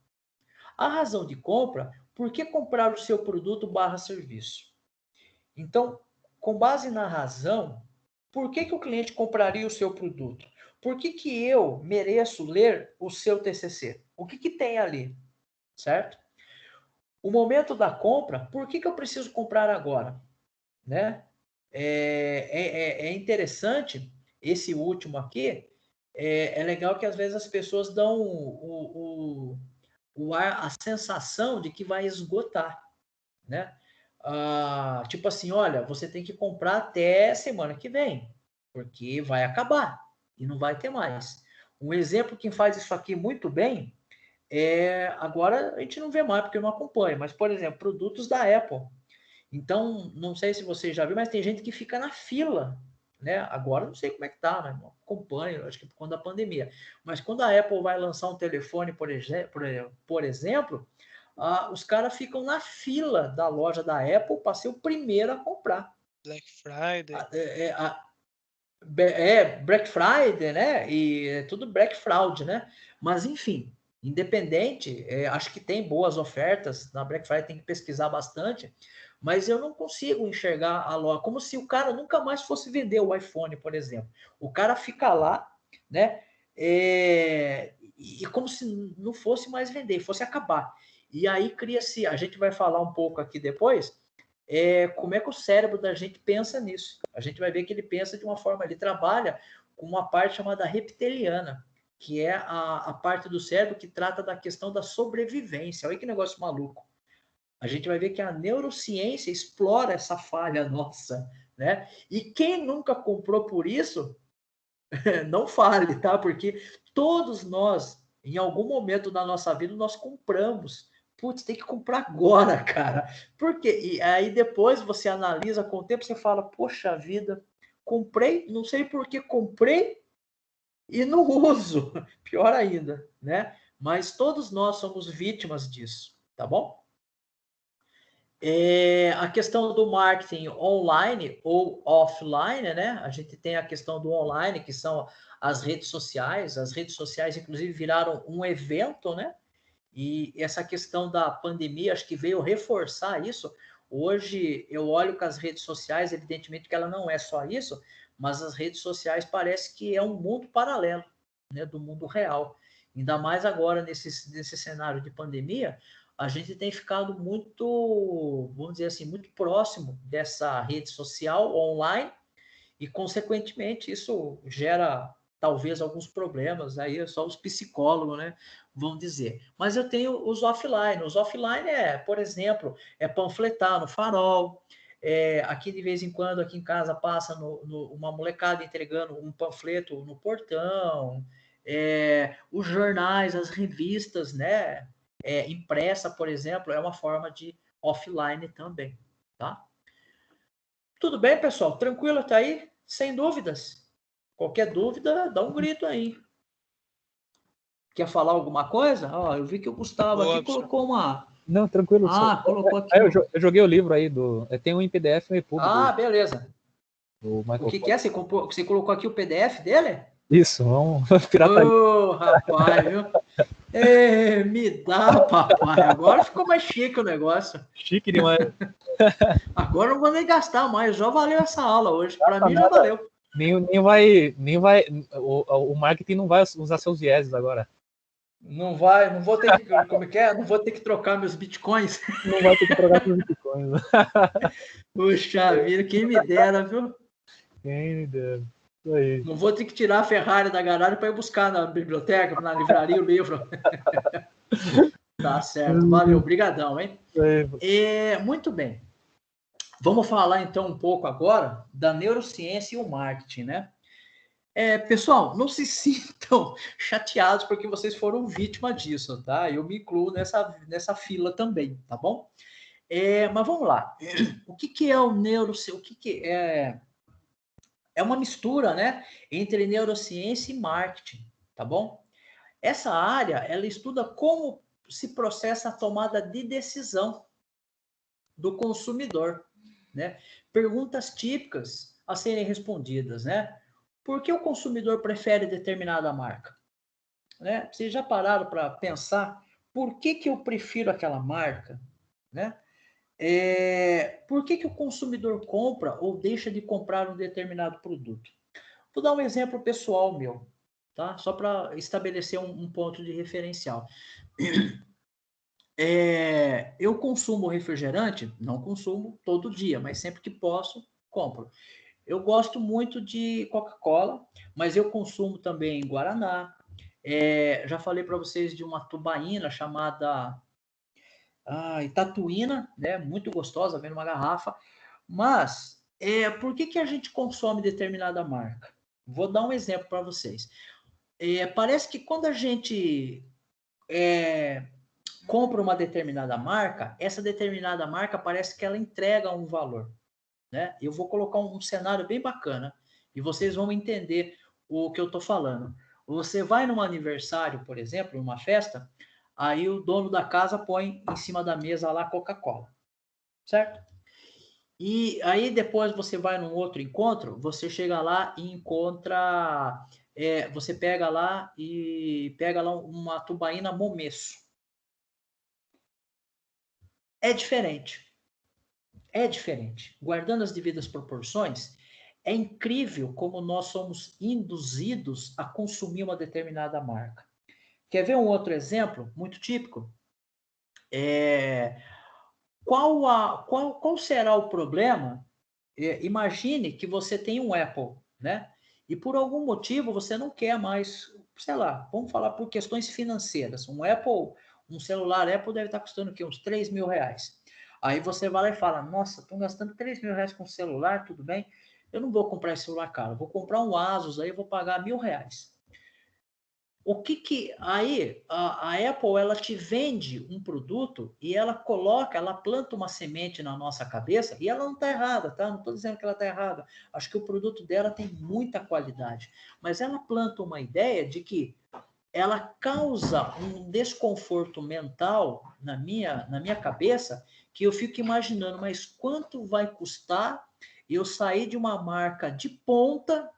A: A razão de compra, por que comprar o seu produto / serviço? Então, com base na razão, por que o cliente compraria o seu produto? Por que eu mereço ler o seu TCC? O que tem ali? Certo? O momento da compra, por que eu preciso comprar agora? Né? É interessante, esse último aqui, é legal que às vezes as pessoas dão a sensação de que vai esgotar, né? Tipo assim, olha, você tem que comprar até semana que vem, porque vai acabar e não vai ter mais. Um exemplo que faz isso aqui muito bem agora a gente não vê mais porque eu não acompanho, mas por exemplo, produtos da Apple. Então, não sei se você já viu, mas tem gente que fica na fila, né? Agora não sei como é que tá, né? Não acompanho, acho que por conta da pandemia. Mas quando a Apple vai lançar um telefone, por exemplo, os caras ficam na fila da loja da Apple para ser o primeiro a comprar.
B: Black Friday.
A: Black Friday, né? E é tudo Black Fraud, né? Mas enfim, independente, acho que tem boas ofertas na Black Friday, tem que pesquisar bastante, mas eu não consigo enxergar a loja como se o cara nunca mais fosse vender o iPhone, por exemplo. O cara fica lá, né? E como se não fosse mais vender, fosse acabar. E aí cria-se, a gente vai falar um pouco aqui depois, como é que o cérebro da gente pensa nisso. A gente vai ver que ele pensa de uma forma, ele trabalha com uma parte chamada reptiliana, que é a parte do cérebro que trata da questão da sobrevivência. Olha que negócio maluco. A gente vai ver que a neurociência explora essa falha nossa, né? E quem nunca comprou por isso, não fale, tá? Porque todos nós, em algum momento da nossa vida, nós compramos. Putz, tem que comprar agora, cara. Por quê? E aí depois você analisa com o tempo, você fala, poxa vida, comprei, não sei por que comprei e não uso. Pior ainda, né? Mas todos nós somos vítimas disso, tá bom? A questão do marketing online ou offline, né? A gente tem a questão do online, que são as redes sociais. As redes sociais, inclusive, viraram um evento, né? E essa questão da pandemia, acho que veio reforçar isso. Hoje, eu olho com as redes sociais, evidentemente que ela não é só isso, mas as redes sociais parece que é um mundo paralelo, né, do mundo real. Ainda mais agora, nesse cenário de pandemia, a gente tem ficado muito, vamos dizer assim, muito próximo dessa rede social online e, consequentemente, isso gera talvez alguns problemas, aí é só os psicólogos, né, vão dizer. Mas eu tenho os offline. Os offline por exemplo, panfletar no farol. Aqui de vez em quando, aqui em casa, passa uma molecada entregando um panfleto no portão. Os jornais, as revistas, né, impressa, por exemplo, é uma forma de offline também, tá? Tudo bem, pessoal? Tranquilo até aí? Sem dúvidas? Qualquer dúvida, dá um grito aí. Quer falar alguma coisa? Ó, eu vi que o Gustavo aqui colocou uma...
C: Não, tranquilo.
A: colocou aqui.
C: Eu joguei o livro aí tem um em PDF no EPUB.
A: Beleza.
C: Do Michael
A: O que é? Você colocou aqui o PDF dele?
C: Isso, vamos pirataria.
A: Ô, rapaz, viu? Me dá, papai. Agora ficou mais chique o negócio.
C: Chique demais.
A: Agora eu não vou nem gastar mais. Já valeu essa aula hoje. Para mim já valeu.
C: Nem vai. O marketing não vai usar seus vieses agora.
A: Não vou ter que. Como é que é? Não vou ter que trocar meus bitcoins.
C: Não vai ter que trocar seus bitcoins.
A: Puxa vida, quem me dera, viu?
C: Quem me dera. Isso aí.
A: Não vou ter que tirar a Ferrari da garagem para ir buscar na biblioteca, na livraria, o livro. Tá certo, valeu, brigadão, hein? Muito bem. Vamos falar então um pouco agora da neurociência e o marketing, né? Pessoal, não se sintam chateados porque vocês foram vítima disso, tá? Eu me incluo nessa fila também, tá bom? Mas vamos lá. O que é o neurociência? O que é? É uma mistura, né, entre neurociência e marketing, tá bom? Essa área, ela estuda como se processa a tomada de decisão do consumidor, né? Perguntas típicas a serem respondidas, né? Por que o consumidor prefere determinada marca? Né? Vocês já pararam para pensar por que eu prefiro aquela marca, né? Por que o consumidor compra ou deixa de comprar um determinado produto? Vou dar um exemplo pessoal meu, tá? Só para estabelecer um ponto de referencial. Eu consumo refrigerante, não consumo todo dia, mas sempre que posso, compro. Eu gosto muito de Coca-Cola, mas eu consumo também Guaraná. Já falei para vocês de uma tubaína chamada Tatuína, né? Muito gostosa, vem numa garrafa. Mas por que a gente consome determinada marca? Vou dar um exemplo para vocês. Parece que quando a gente compra uma determinada marca, essa determinada marca parece que ela entrega um valor, né? Eu vou colocar um cenário bem bacana e vocês vão entender o que eu estou falando. Você vai num aniversário, por exemplo, numa festa, aí o dono da casa põe em cima da mesa lá Coca-Cola, certo? E aí depois você vai num outro encontro, você chega lá e encontra, você pega lá uma tubaína Momesso. É diferente. É diferente. Guardando as devidas proporções, é incrível como nós somos induzidos a consumir uma determinada marca. Quer ver um outro exemplo muito típico? Qual será o problema? Imagine que você tem um Apple, né? E por algum motivo você não quer mais, sei lá, vamos falar por questões financeiras. Um celular Apple deve estar custando o quê? Uns 3 mil reais. Aí você vai lá e fala, nossa, estou gastando 3 mil reais com celular, tudo bem? Eu não vou comprar esse celular caro, vou comprar um Asus, aí eu vou pagar R$ 1.000. Aí a Apple ela te vende um produto e ela planta uma semente na nossa cabeça e ela não está errada, tá? Não estou dizendo que ela está errada. Acho que o produto dela tem muita qualidade, mas ela planta uma ideia de que ela causa um desconforto mental na minha cabeça que eu fico imaginando, mas quanto vai custar eu sair de uma marca de ponta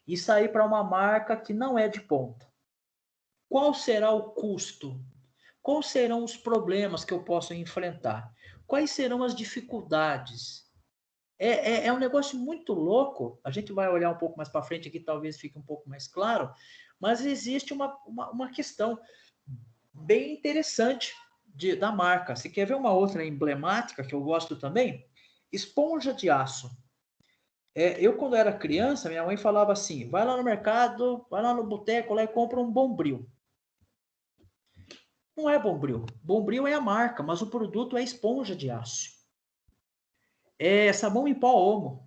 A: e sair para uma marca que não é de ponta? Qual será o custo? Quais serão os problemas que eu posso enfrentar? Quais serão as dificuldades? É um negócio muito louco. A gente vai olhar um pouco mais para frente aqui, talvez fique um pouco mais claro, mas existe uma questão bem interessante da marca. Você quer ver uma outra emblemática que eu gosto também? Esponja de aço. Eu, quando era criança, minha mãe falava assim: vai lá no mercado, vai lá no boteco lá e compra um Bombril. Não é Bombril. Bombril é a marca, mas o produto é esponja de aço. É sabão em pó Omo,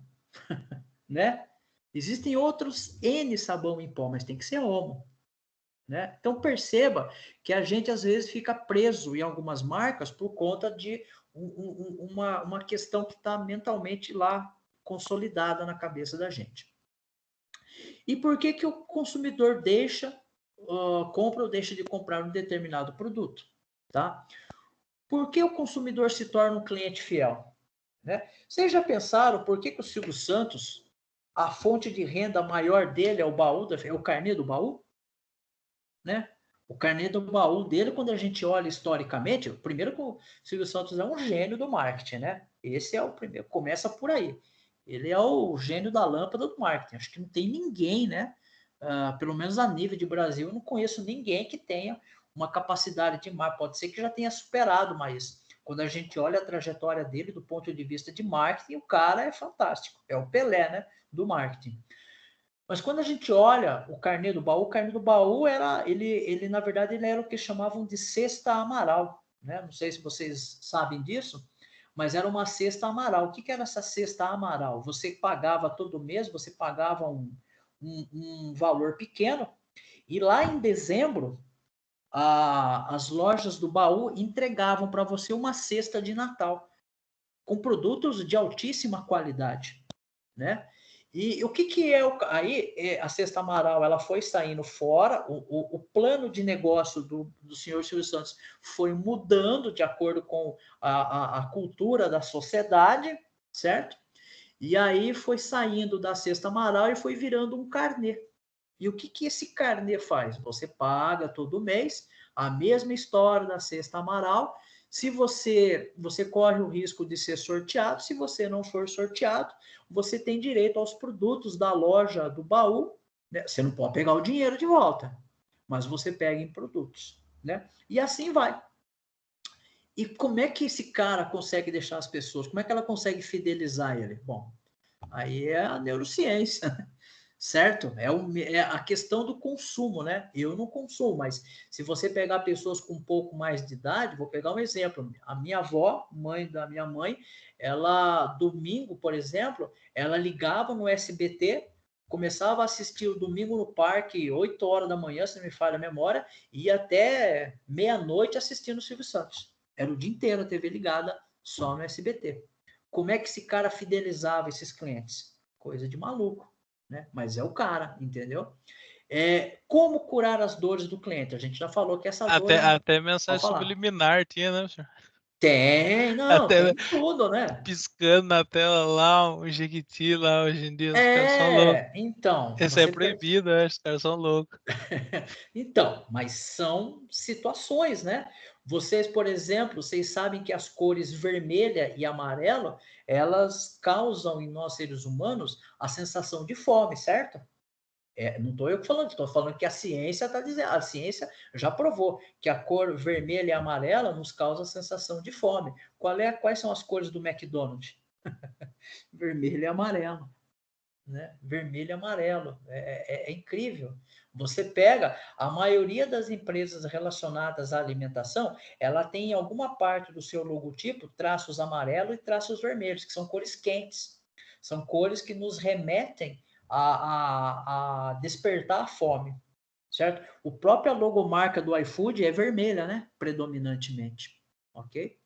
A: né? Existem outros N sabão em pó, mas tem que ser Omo, né? Então perceba que a gente às vezes fica preso em algumas marcas por conta de uma questão que está mentalmente lá consolidada na cabeça da gente. E por que o consumidor compra ou deixa de comprar um determinado produto, tá? Por que o consumidor se torna um cliente fiel? Né? Vocês já pensaram por que o Silvio Santos, a fonte de renda maior dele é o carnê do baú? Né? O carnê do baú dele, quando a gente olha historicamente, primeiro que o Silvio Santos é um gênio do marketing, né? Esse é o primeiro, começa por aí. Ele é o gênio da lâmpada do marketing. Acho que não tem ninguém, né? Pelo menos a nível de Brasil, eu não conheço ninguém que tenha uma capacidade de marketing. Pode ser que já tenha superado, mas quando a gente olha a trajetória dele do ponto de vista de marketing, o cara é fantástico. É o Pelé, né? Do marketing. Mas quando a gente olha o carnê do baú ele na verdade ele era o que chamavam de cesta Amaral, né? Não sei se vocês sabem disso, mas era uma cesta Amaral. O que era essa cesta Amaral? Você pagava todo mês, você pagava um valor pequeno e lá em dezembro as lojas do baú entregavam para você uma cesta de Natal com produtos de altíssima qualidade, né? E o que é aí a Cesta Amaral ela foi saindo fora, o plano de negócio do senhor Silvio Santos foi mudando de acordo com a cultura da sociedade, certo? E aí foi saindo da Cesta Amaral e foi virando um carnê. E o que esse carnê faz? Você paga todo mês a mesma história da Cesta Amaral. Se você corre o risco de ser sorteado, se você não for sorteado, você tem direito aos produtos da loja do baú, né? Você não pode pegar o dinheiro de volta, mas você pega em produtos, né? E assim vai. E como é que esse cara consegue deixar as pessoas? Como é que ela consegue fidelizar ele? Bom, aí é a neurociência, certo? É a questão do consumo, né? Eu não consumo, mas se você pegar pessoas com um pouco mais de idade, vou pegar um exemplo. A minha avó, mãe da minha mãe, ela, domingo, por exemplo, ela ligava no SBT, começava a assistir o Domingo no Parque, 8 horas da manhã, se não me falha a memória, e ia até meia-noite assistindo o Silvio Santos. Era o dia inteiro a TV ligada, só no SBT. Como é que esse cara fidelizava esses clientes? Coisa de maluco, né? Mas é o cara, entendeu? Como curar as dores do cliente? A gente já falou que essa dor
B: Até
A: Pode
B: mensagem
A: falar.
B: subliminar tinha, né, senhor?
A: Não,
B: Até
A: tem tudo, né?
B: piscando na tela lá, um jequiti lá, hoje em dia os caras são loucos.
A: Então,
B: Esse é proibido, né? Os caras são loucos.
A: Então, mas são situações, né? Vocês, por exemplo, vocês sabem que as cores vermelha e amarelo, elas causam em nós seres humanos a sensação de fome, certo? Não estou eu falando, estou falando que a ciência está dizendo, a ciência já provou que a cor vermelha e amarela nos causa sensação de fome. Quais são as cores do McDonald's? Vermelho e amarelo. Né? Vermelho e amarelo. É incrível. Você pega a maioria das empresas relacionadas à alimentação, ela tem em alguma parte do seu logotipo traços amarelos e traços vermelhos, que são cores quentes. São cores que nos remetem a despertar a fome, certo? O própria logomarca do iFood é vermelha, né? Predominantemente, ok?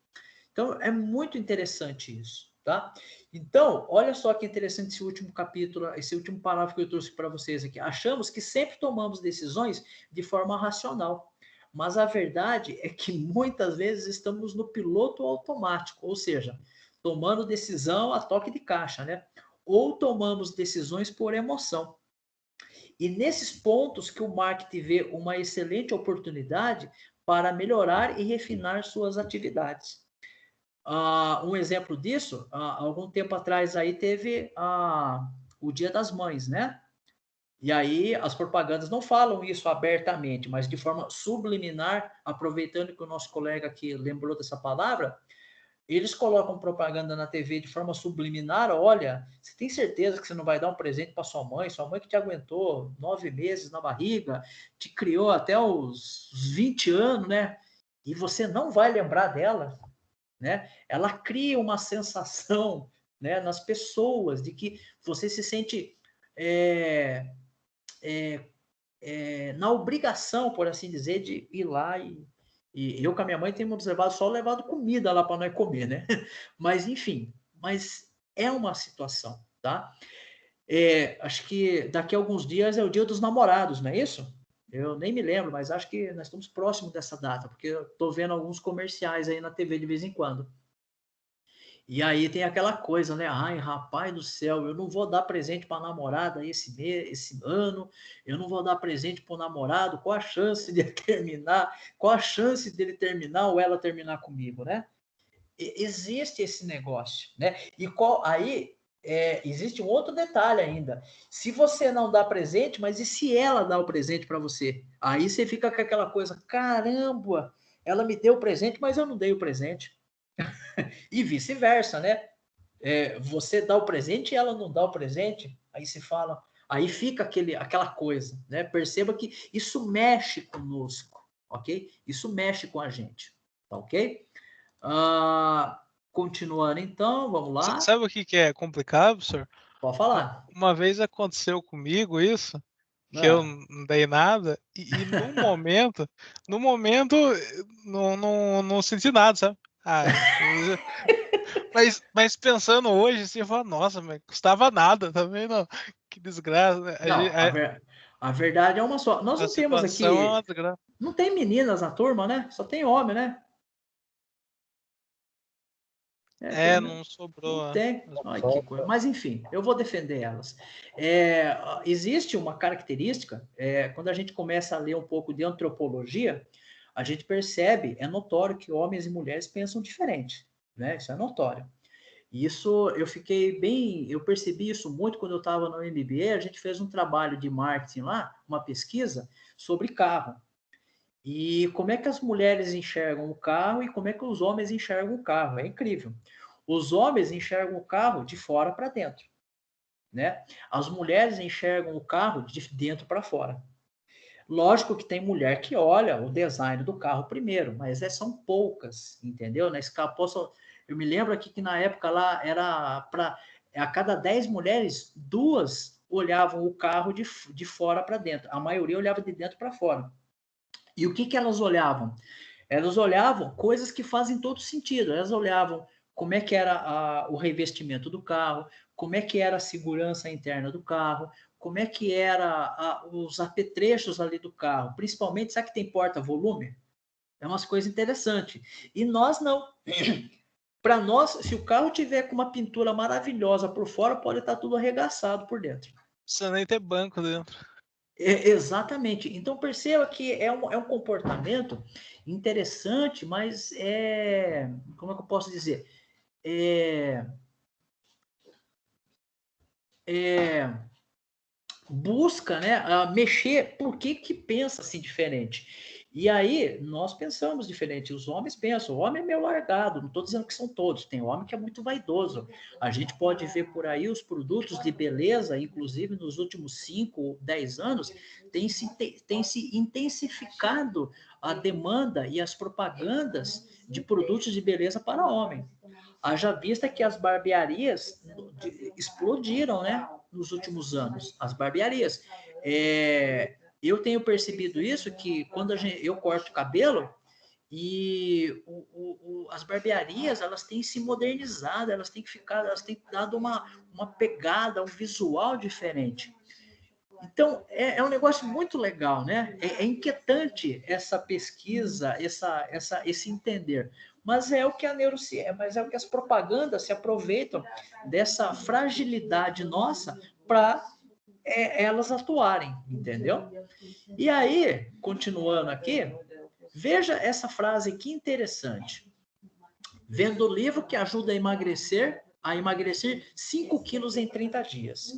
A: Então, é muito interessante isso, tá? Então, olha só que interessante esse último capítulo, esse último parágrafo que eu trouxe para vocês aqui. Achamos que sempre tomamos decisões de forma racional, mas a verdade é que muitas vezes estamos no piloto automático, ou seja, tomando decisão a toque de caixa, né? Ou tomamos decisões por emoção. E nesses pontos que o marketing vê uma excelente oportunidade para melhorar e refinar suas atividades. Um exemplo disso, algum tempo atrás aí teve o Dia das Mães, né? E aí as propagandas não falam isso abertamente, mas de forma subliminar, aproveitando que o nosso colega aqui lembrou dessa palavra, eles colocam propaganda na TV de forma subliminar. Olha, você tem certeza que você não vai dar um presente para sua mãe que te aguentou 9 meses na barriga, te criou até os 20 anos, né? E você não vai lembrar dela, né? Ela cria uma sensação, né, nas pessoas de que você se sente na obrigação, por assim dizer, de ir lá e eu com a minha mãe temos levado comida lá para nós comer, né? Mas enfim, é uma situação, tá? Acho que daqui a alguns dias é o Dia dos Namorados, não é isso? Eu nem me lembro, mas acho que nós estamos próximos dessa data, porque eu estou vendo alguns comerciais aí na TV de vez em quando. E aí tem aquela coisa, né? Ai, rapaz do céu, eu não vou dar presente para a namorada esse ano, eu não vou dar presente para o namorado, qual a chance de terminar, qual a chance dele terminar ou ela terminar comigo, né? Existe esse negócio, né? Existe um outro detalhe ainda. Se você não dá presente, mas e se ela dá o presente para você? Aí você fica com aquela coisa, caramba, ela me deu o presente, mas eu não dei o presente. E vice-versa, né? Você dá o presente e ela não dá o presente, aí se fala, aí fica aquela coisa, né? Perceba que isso mexe conosco, ok? Isso mexe com a gente, tá ok? Continuando então, vamos lá.
B: Sabe o que é complicado, professor?
A: Pode falar.
B: Uma vez aconteceu comigo isso, que eu
A: Ah.
B: não dei nada, e no momento, não senti nada, sabe? Mas pensando hoje, assim, eu falo, nossa, mas custava nada também, não. Que desgraça, né?
A: Não, a verdade é uma só. Nós
B: A
A: não temos
B: situação é
A: aqui,
B: uma desgraça.
A: não tem meninas na turma, né? Só tem homem, né? Pelo menos.
B: Não
A: Não
B: sobrou.
A: tem. Ai, que coisa. Mas, enfim, eu vou defender elas. Existe uma característica, quando a gente começa a ler um pouco de antropologia, a gente percebe, é notório que homens e mulheres pensam diferente, né? Isso é notório. Isso eu percebi isso muito quando eu estava no MBA, a gente fez um trabalho de marketing lá, uma pesquisa sobre carro. E como é que as mulheres enxergam o carro e como é que os homens enxergam o carro. É incrível. Os homens enxergam o carro de fora para dentro, né? As mulheres enxergam o carro de dentro para fora. Lógico que tem mulher que olha o design do carro primeiro, mas são poucas, entendeu? Eu me lembro aqui que na época lá era para a cada 10 mulheres, 2 olhavam o carro de fora para dentro. A maioria olhava de dentro para fora. E o que elas olhavam? Elas olhavam coisas que fazem todo sentido. Elas olhavam como é que era o revestimento do carro, como é que era a segurança interna do carro, como é que era os apetrechos ali do carro. Principalmente, sabe que tem porta-volume? É umas coisas interessantes. E nós não. Para nós, se o carro tiver com uma pintura maravilhosa por fora, pode estar tudo arregaçado por dentro.
B: Não precisa nem ter banco dentro.
A: Exatamente. Então perceba que é um comportamento interessante, mas como é que eu posso dizer? É busca, né, mexer, por que pensa assim diferente? E aí, nós pensamos diferente, os homens pensam, o homem é meio largado, não estou dizendo que são todos, tem homem que é muito vaidoso. A gente pode ver por aí os produtos de beleza, inclusive nos últimos 5 ou 10 anos, tem se intensificado a demanda e as propagandas de produtos de beleza para homem. Haja vista que as barbearias explodiram, né, nos últimos anos, as barbearias. Eu tenho percebido isso, que quando eu corto cabelo, e as barbearias, elas têm se modernizado, elas têm dado uma pegada, um visual diferente. Então, é um negócio muito legal, né? É inquietante essa pesquisa, esse entender. Mas é o que mas é o que as propagandas se aproveitam dessa fragilidade nossa para elas atuarem, entendeu? E aí, continuando aqui, veja essa frase que interessante. Vendo o livro que ajuda a emagrecer 5 quilos em 30 dias.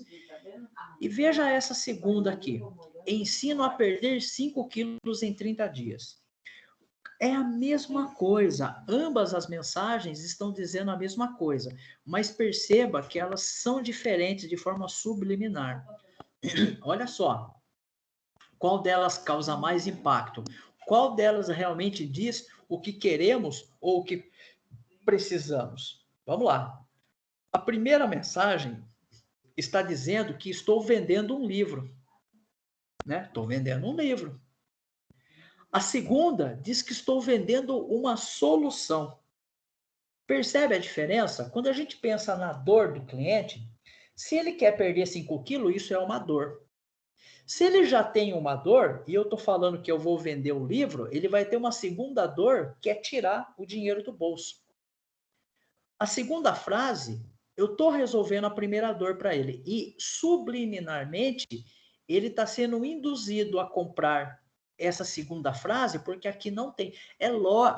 A: E veja essa segunda aqui. Ensino a perder 5 quilos em 30 dias. É a mesma coisa. Ambas as mensagens estão dizendo a mesma coisa. Mas perceba que elas são diferentes de forma subliminar. Olha só. Qual delas causa mais impacto? Qual delas realmente diz o que queremos ou o que precisamos? Vamos lá. A primeira mensagem está dizendo que estou vendendo um livro. Né? Estou vendendo um livro. A segunda diz que estou vendendo uma solução. Percebe a diferença? Quando a gente pensa na dor do cliente, se ele quer perder 5 quilos, isso é uma dor. Se ele já tem uma dor, e eu estou falando que eu vou vender o livro, ele vai ter uma segunda dor, que é tirar o dinheiro do bolso. A segunda frase, eu estou resolvendo a primeira dor para ele. E, subliminarmente, ele está sendo induzido a comprar essa segunda frase, porque aqui não tem.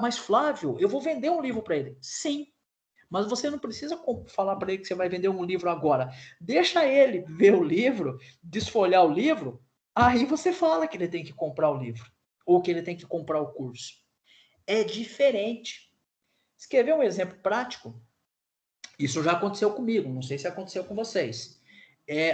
A: Mas, Flávio, eu vou vender um livro para ele. Sim, mas você não precisa falar para ele que você vai vender um livro agora. Deixa ele ver o livro, desfolhar o livro, aí você fala que ele tem que comprar o livro, ou que ele tem que comprar o curso. É diferente. Você quer ver um exemplo prático? Isso já aconteceu comigo, não sei se aconteceu com vocês.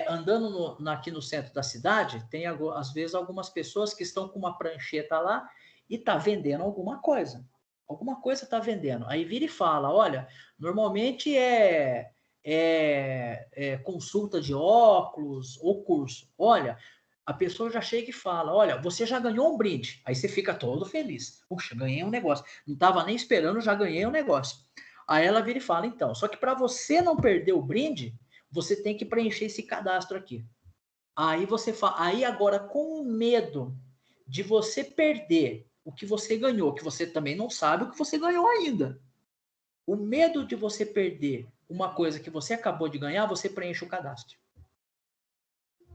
A: Andando aqui no centro da cidade, tem às vezes algumas pessoas que estão com uma prancheta lá e tá vendendo alguma coisa. Alguma coisa tá vendendo. Aí vira e fala, olha, normalmente consulta de óculos ou curso. Olha, a pessoa já chega e fala, olha, você já ganhou um brinde. Aí você fica todo feliz. Puxa, ganhei um negócio. Não estava nem esperando, já ganhei um negócio. Aí ela vira e fala, então, só que para você não perder o brinde, você tem que preencher esse cadastro aqui. Aí você fala, aí agora com o medo de você perder o que você ganhou, que você também não sabe o que você ganhou ainda. O medo de você perder uma coisa que você acabou de ganhar, você preenche o cadastro.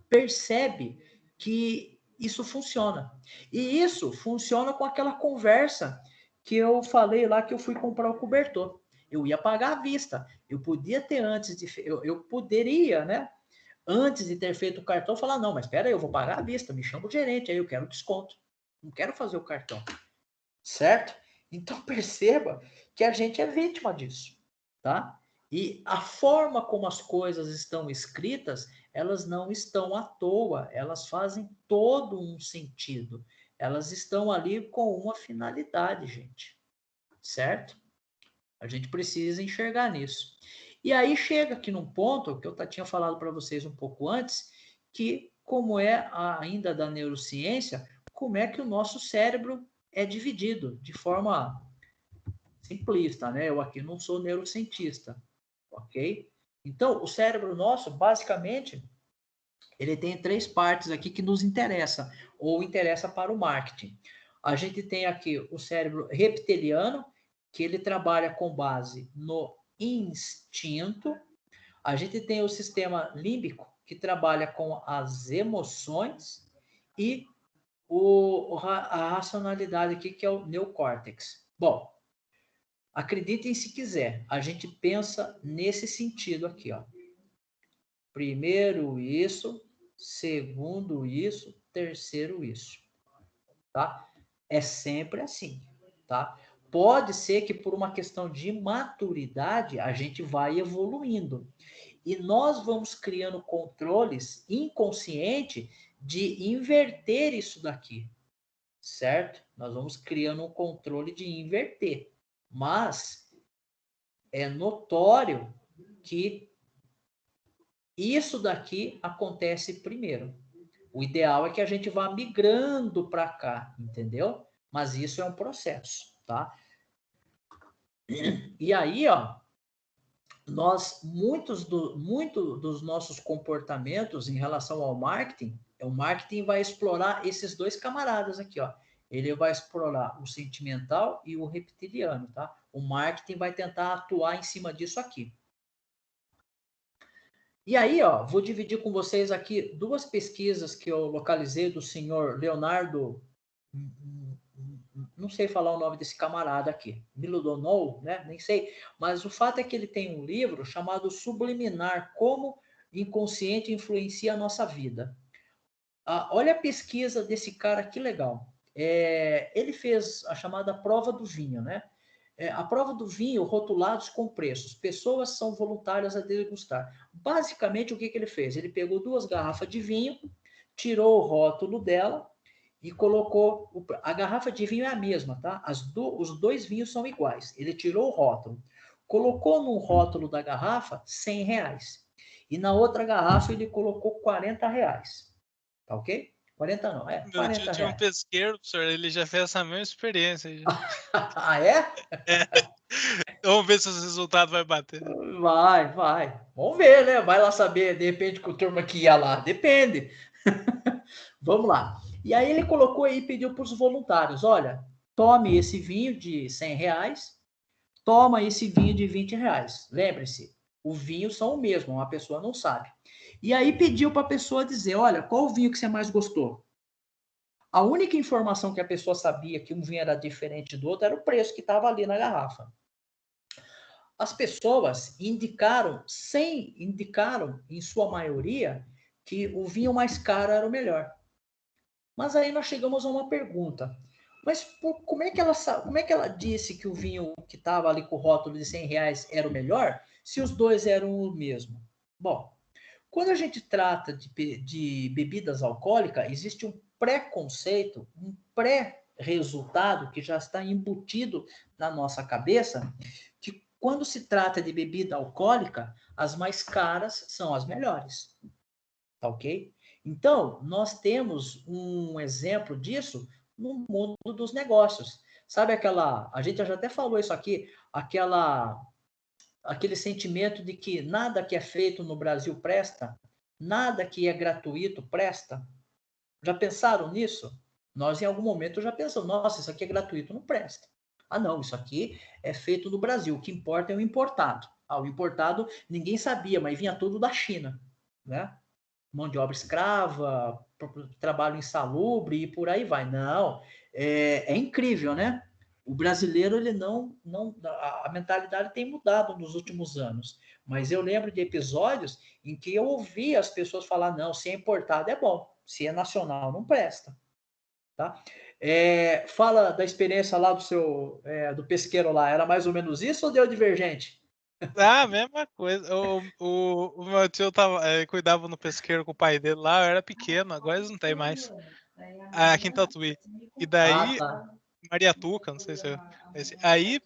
A: Percebe que isso funciona. E isso funciona com aquela conversa que eu falei lá que eu fui comprar o cobertor. Eu ia pagar à vista. Eu podia ter antes de... Eu poderia, né? Antes de ter feito o cartão, falar, não, mas espera aí, eu vou pagar à vista, me chama o gerente, aí eu quero desconto. Não quero fazer o cartão. Certo? Então perceba que a gente é vítima disso, tá? E a forma como as coisas estão escritas, elas não estão à toa, elas fazem todo um sentido. Elas estão ali com uma finalidade, gente. Certo? A gente precisa enxergar nisso. E aí chega aqui num ponto que eu tinha falado para vocês um pouco antes, que como é ainda da neurociência, como é que o nosso cérebro é dividido de forma simplista, né? Eu aqui não sou neurocientista, ok? Então, o cérebro nosso, basicamente, ele tem 3 partes aqui que nos interessa, ou interessa para o marketing. A gente tem aqui o cérebro reptiliano, que ele trabalha com base no instinto. A gente tem o sistema límbico, que trabalha com as emoções, e a racionalidade aqui, que é o neocórtex. Bom, acreditem se quiser, a gente pensa nesse sentido aqui, ó. Primeiro isso, segundo isso, terceiro isso, tá? É sempre assim, tá? Pode ser que por uma questão de maturidade a gente vai evoluindo e nós vamos criando controles inconscientes de inverter isso daqui, certo? Nós vamos criando um controle de inverter, mas é notório que isso daqui acontece primeiro. O ideal é que a gente vá migrando para cá, entendeu? Mas isso é um processo, tá? E aí, ó, muito dos nossos comportamentos em relação ao marketing, o marketing vai explorar esses dois camaradas aqui, ó. Ele vai explorar o sentimental e o reptiliano, tá? O marketing vai tentar atuar em cima disso aqui. E aí, ó, vou dividir com vocês aqui duas pesquisas que eu localizei do senhor Leonardo, não sei falar o nome desse camarada aqui, Miludonou, né? Nem sei, mas o fato é que ele tem um livro chamado Subliminar, Como Inconsciente Influencia a Nossa Vida. Olha a pesquisa desse cara, que legal. Ele fez a chamada prova do vinho, né? A prova do vinho, rotulados com preços. Pessoas são voluntárias a degustar. Basicamente, o que ele fez? Ele pegou 2 garrafas de vinho, tirou o rótulo dela e colocou... A garrafa de vinho é a mesma, tá? Os 2 vinhos são iguais. Ele tirou o rótulo. Colocou no rótulo da garrafa R$100. E na outra garrafa ele colocou R$40. Tá ok? 40 não,
B: Meu
A: 40
B: tio tinha um
A: reais.
B: pesqueiro, professor, ele já fez essa mesma experiência aí.
A: Ah, é?
B: Vamos ver se os resultados vai bater.
A: Vai. Vamos ver, né? Vai lá saber, de repente, com a turma que ia lá. Depende. Vamos lá. E aí ele colocou aí, pediu para os voluntários, olha, tome esse vinho de R$100, toma esse vinho de R$20. Lembre-se, o vinho são o mesmo, uma pessoa não sabe. E aí pediu para a pessoa dizer, olha, qual o vinho que você mais gostou? A única informação que a pessoa sabia que um vinho era diferente do outro era o preço que estava ali na garrafa. As pessoas indicaram, em sua maioria, que o vinho mais caro era o melhor. Mas aí nós chegamos a uma pergunta. Mas como é que ela disse que o vinho que estava ali com o rótulo de R$100 era o melhor, se os dois eram o mesmo? Bom, quando a gente trata de bebidas alcoólicas, existe um preconceito, um pré-resultado que já está embutido na nossa cabeça, que quando se trata de bebida alcoólica, as mais caras são as melhores. Tá ok? Então, nós temos um exemplo disso no mundo dos negócios. Sabe a gente já até falou isso aqui, aquele sentimento de que nada que é feito no Brasil presta, nada que é gratuito presta. Já pensaram nisso? Nós, em algum momento, já pensamos, nossa, isso aqui é gratuito, não presta. Ah, não, isso aqui é feito no Brasil, o que importa é o importado. O importado ninguém sabia, mas vinha tudo da China, né? Mão de obra escrava, trabalho insalubre e por aí vai. Não, é incrível, né? O brasileiro, ele a mentalidade tem mudado nos últimos anos. Mas eu lembro de episódios em que eu ouvi as pessoas falar, não, se é importado é bom, se é nacional não presta. Tá? Fala da experiência lá do pesqueiro lá, era mais ou menos isso ou deu divergente?
B: Ah, mesma coisa. O meu tio cuidava no pesqueiro com o pai dele lá, eu era pequeno, agora eles não tem mais. Aqui em Tatuí. E daí,
A: Tá.
B: Mariatuca, não sei se é esse. Aí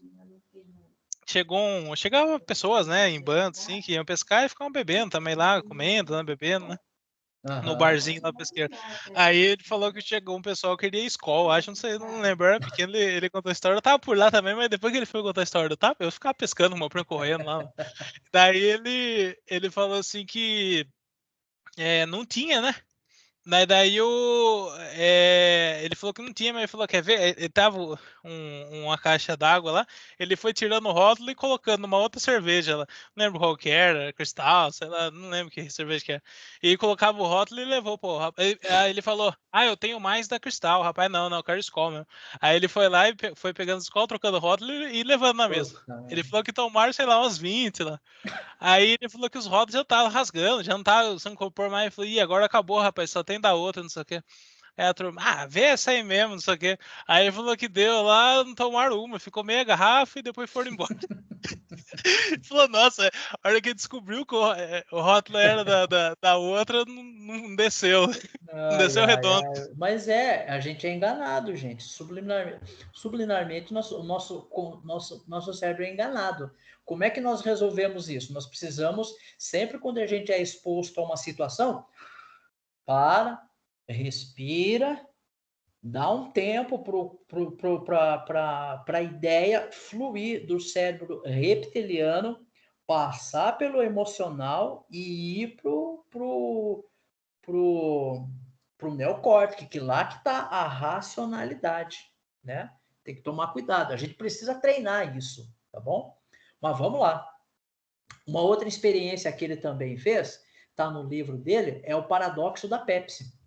B: chegavam pessoas, né, em bando, assim, que iam pescar e ficavam bebendo também lá, comendo, né, bebendo, né? No barzinho lá do pesqueiro. Aí ele falou que chegou um pessoal que queria Skol, acho, não sei, não lembro, era pequeno, ele contou a história, eu tava por lá também, mas depois que ele foi contar a história do tapa, eu ficava pescando, uma prima correndo lá. Daí ele falou assim que não tinha, né? Daí ele falou que não tinha, mas ele falou, quer ver? Ele tava uma caixa d'água lá, ele foi tirando o rótulo e colocando numa outra cerveja lá. Não lembro qual que era, Cristal, sei lá, não lembro que cerveja que era. E colocava o rótulo e levou, pô. Aí ele falou, eu tenho mais da Cristal, rapaz, não, eu quero Skol mesmo. Aí ele foi lá e foi pegando Skol, trocando o rótulo e levando na mesa. Ele falou que tomaram, sei lá, uns 20 lá. Aí ele falou que os rótulos já estavam rasgando, já não tava sem compor mais. Ele falou, agora acabou, rapaz, só tem da outra, não sei o quê. Aí a turma, vê essa aí mesmo, não sei o quê. Aí ele falou que deu lá, não tomaram uma, ficou meia garrafa e depois foram embora. Ele falou, nossa, a hora que descobriu que o rótulo era da outra, não desceu. Não desceu redondo.
A: Mas a gente é enganado, gente. Subliminarmente o nosso cérebro é enganado. Como é que nós resolvemos isso? Nós precisamos, sempre quando a gente é exposto a uma situação, respira, dá um tempo para a ideia fluir do cérebro reptiliano, passar pelo emocional e ir pro neocórtex, que lá que está a racionalidade, né? Tem que tomar cuidado. A gente precisa treinar isso, tá bom? Mas vamos lá. Uma outra experiência que ele também fez, tá no livro dele, é o paradoxo da Pepsi.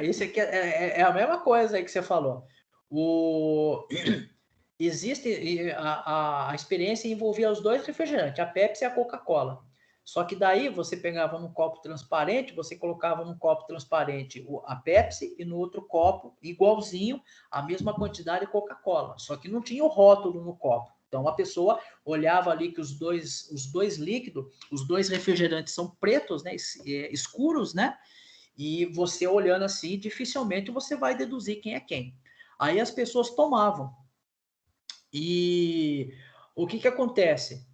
A: Esse aqui é a mesma coisa aí que você falou. Existe a experiência envolvia os dois refrigerantes, a Pepsi e a Coca-Cola. Só que daí você pegava num copo transparente, você colocava num copo transparente a Pepsi e no outro copo, igualzinho, a mesma quantidade de Coca-Cola. Só que não tinha o rótulo no copo. Então a pessoa olhava ali que os dois líquidos, os dois refrigerantes são pretos, né, escuros, né? E você olhando assim, dificilmente você vai deduzir quem é quem. Aí as pessoas tomavam. E o que acontece?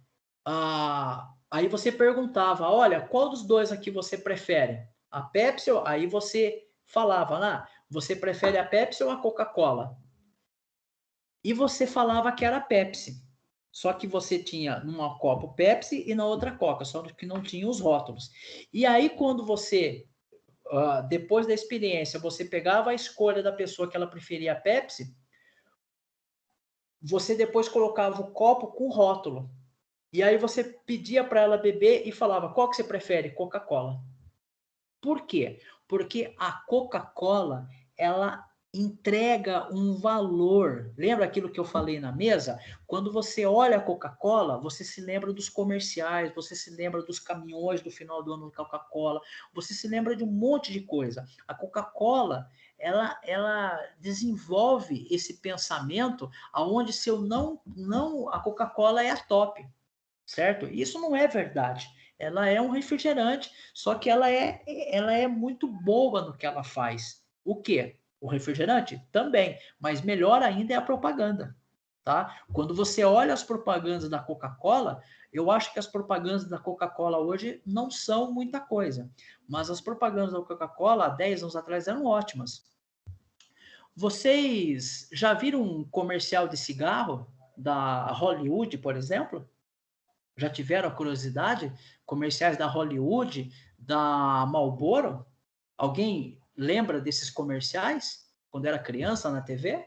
A: Aí você perguntava, olha, qual dos dois aqui você prefere? A Pepsi? Aí você falava, você prefere a Pepsi ou a Coca-Cola? E você falava que era a Pepsi. Só que você tinha numa copa Pepsi e na outra Coca, só que não tinha os rótulos. E aí quando você, depois da experiência, você pegava a escolha da pessoa que ela preferia a Pepsi, você depois colocava o copo com rótulo. E aí você pedia para ela beber e falava, qual que você prefere? Coca-Cola. Por quê? Porque a Coca-Cola, ela entrega um valor. Lembra aquilo que eu falei na mesa? Quando você olha a Coca-Cola, você se lembra dos comerciais, você se lembra dos caminhões do final do ano da Coca-Cola, você se lembra de um monte de coisa. A Coca-Cola, ela desenvolve esse pensamento aonde se eu não a Coca-Cola é a top, certo? Isso não é verdade. Ela é um refrigerante, só que ela é muito boa no que ela faz. O quê? O refrigerante? Também, mas melhor ainda é a propaganda, tá? Quando você olha as propagandas da Coca-Cola, eu acho que as propagandas da Coca-Cola hoje não são muita coisa, mas as propagandas da Coca-Cola há 10 anos atrás eram ótimas. Vocês já viram um comercial de cigarro da Hollywood, por exemplo? Já tiveram a curiosidade? Comerciais da Hollywood, da Marlboro? Alguém lembra desses comerciais? Quando era criança na TV?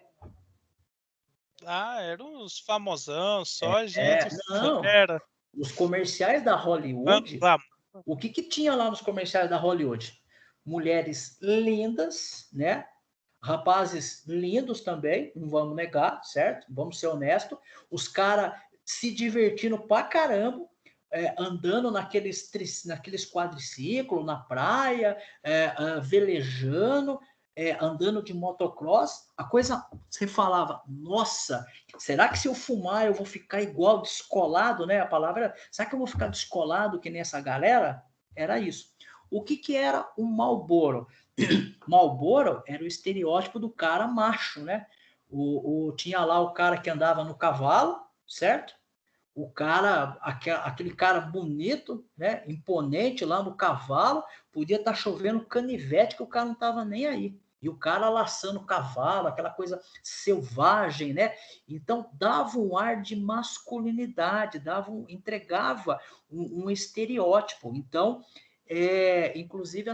B: Eram uns famosão, só gente
A: Não.
B: fera.
A: Os comerciais da Hollywood, o que tinha lá nos comerciais da Hollywood? Mulheres lindas, né? Rapazes lindos também, não vamos negar, certo? Vamos ser honestos. Os caras se divertindo pra caramba, andando naqueles quadriciclos na praia, velejando, andando de motocross. A coisa, você falava, nossa, será que se eu fumar eu vou ficar igual, descolado, né? A palavra, será que eu vou ficar descolado que nem essa galera? Era isso. O que era o Marlboro? Marlboro era o estereótipo do cara macho, né? Tinha lá o cara que andava no cavalo, certo? O cara, aquele cara bonito, né? Imponente lá no cavalo, podia estar chovendo canivete que o cara não estava nem aí. E o cara laçando o cavalo, aquela coisa selvagem, né? Então dava um ar de masculinidade, entregava um estereótipo. Então inclusive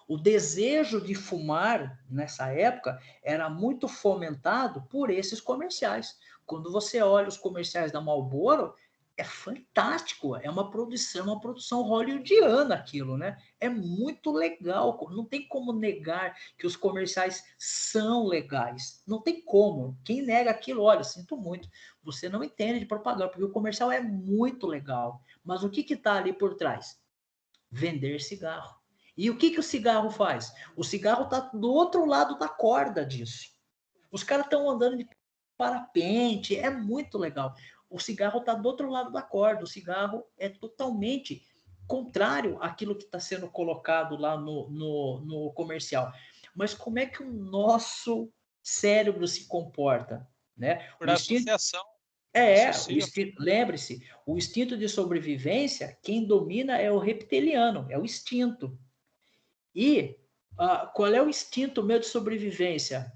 A: o desejo de fumar nessa época era muito fomentado por esses comerciais. Quando você olha os comerciais da Marlboro, é fantástico, é uma produção hollywoodiana aquilo, né? É muito legal, não tem como negar que os comerciais são legais, não tem como. Quem nega aquilo, olha, sinto muito, você não entende de propaganda, porque o comercial é muito legal, mas o que está ali por trás? Vender cigarro. E o que o cigarro faz? O cigarro está do outro lado da corda disso. Os caras estão andando de parapente, é muito legal. O cigarro está do outro lado da corda. O cigarro é totalmente contrário àquilo que está sendo colocado lá no comercial. Mas como é que o nosso cérebro se comporta? Né?
B: Por associação.
A: Lembre-se, o instinto de sobrevivência, quem domina é o reptiliano, é o instinto. E qual é o instinto meu de sobrevivência?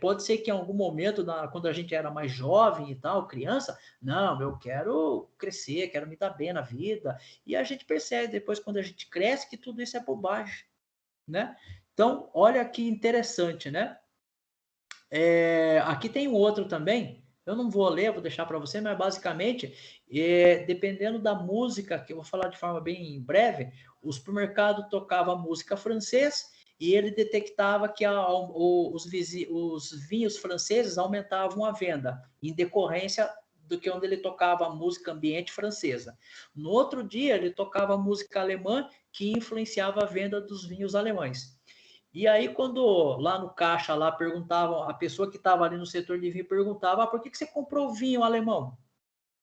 A: Pode ser que em algum momento, quando a gente era mais jovem e tal, criança, não, eu quero crescer, quero me dar bem na vida. E a gente percebe depois, quando a gente cresce, que tudo isso é bobagem, né? Então, olha que interessante, né? Aqui tem um outro também, eu não vou ler, vou deixar para você, mas basicamente, dependendo da música, que eu vou falar de forma bem breve, o supermercado tocava música francesa e ele detectava que os vinhos franceses aumentavam a venda, em decorrência do que onde ele tocava a música ambiente francesa. No outro dia, ele tocava música alemã, que influenciava a venda dos vinhos alemães. E aí, quando lá no caixa, lá perguntavam, a pessoa que estava ali no setor de vinho perguntava, por que você comprou o vinho alemão?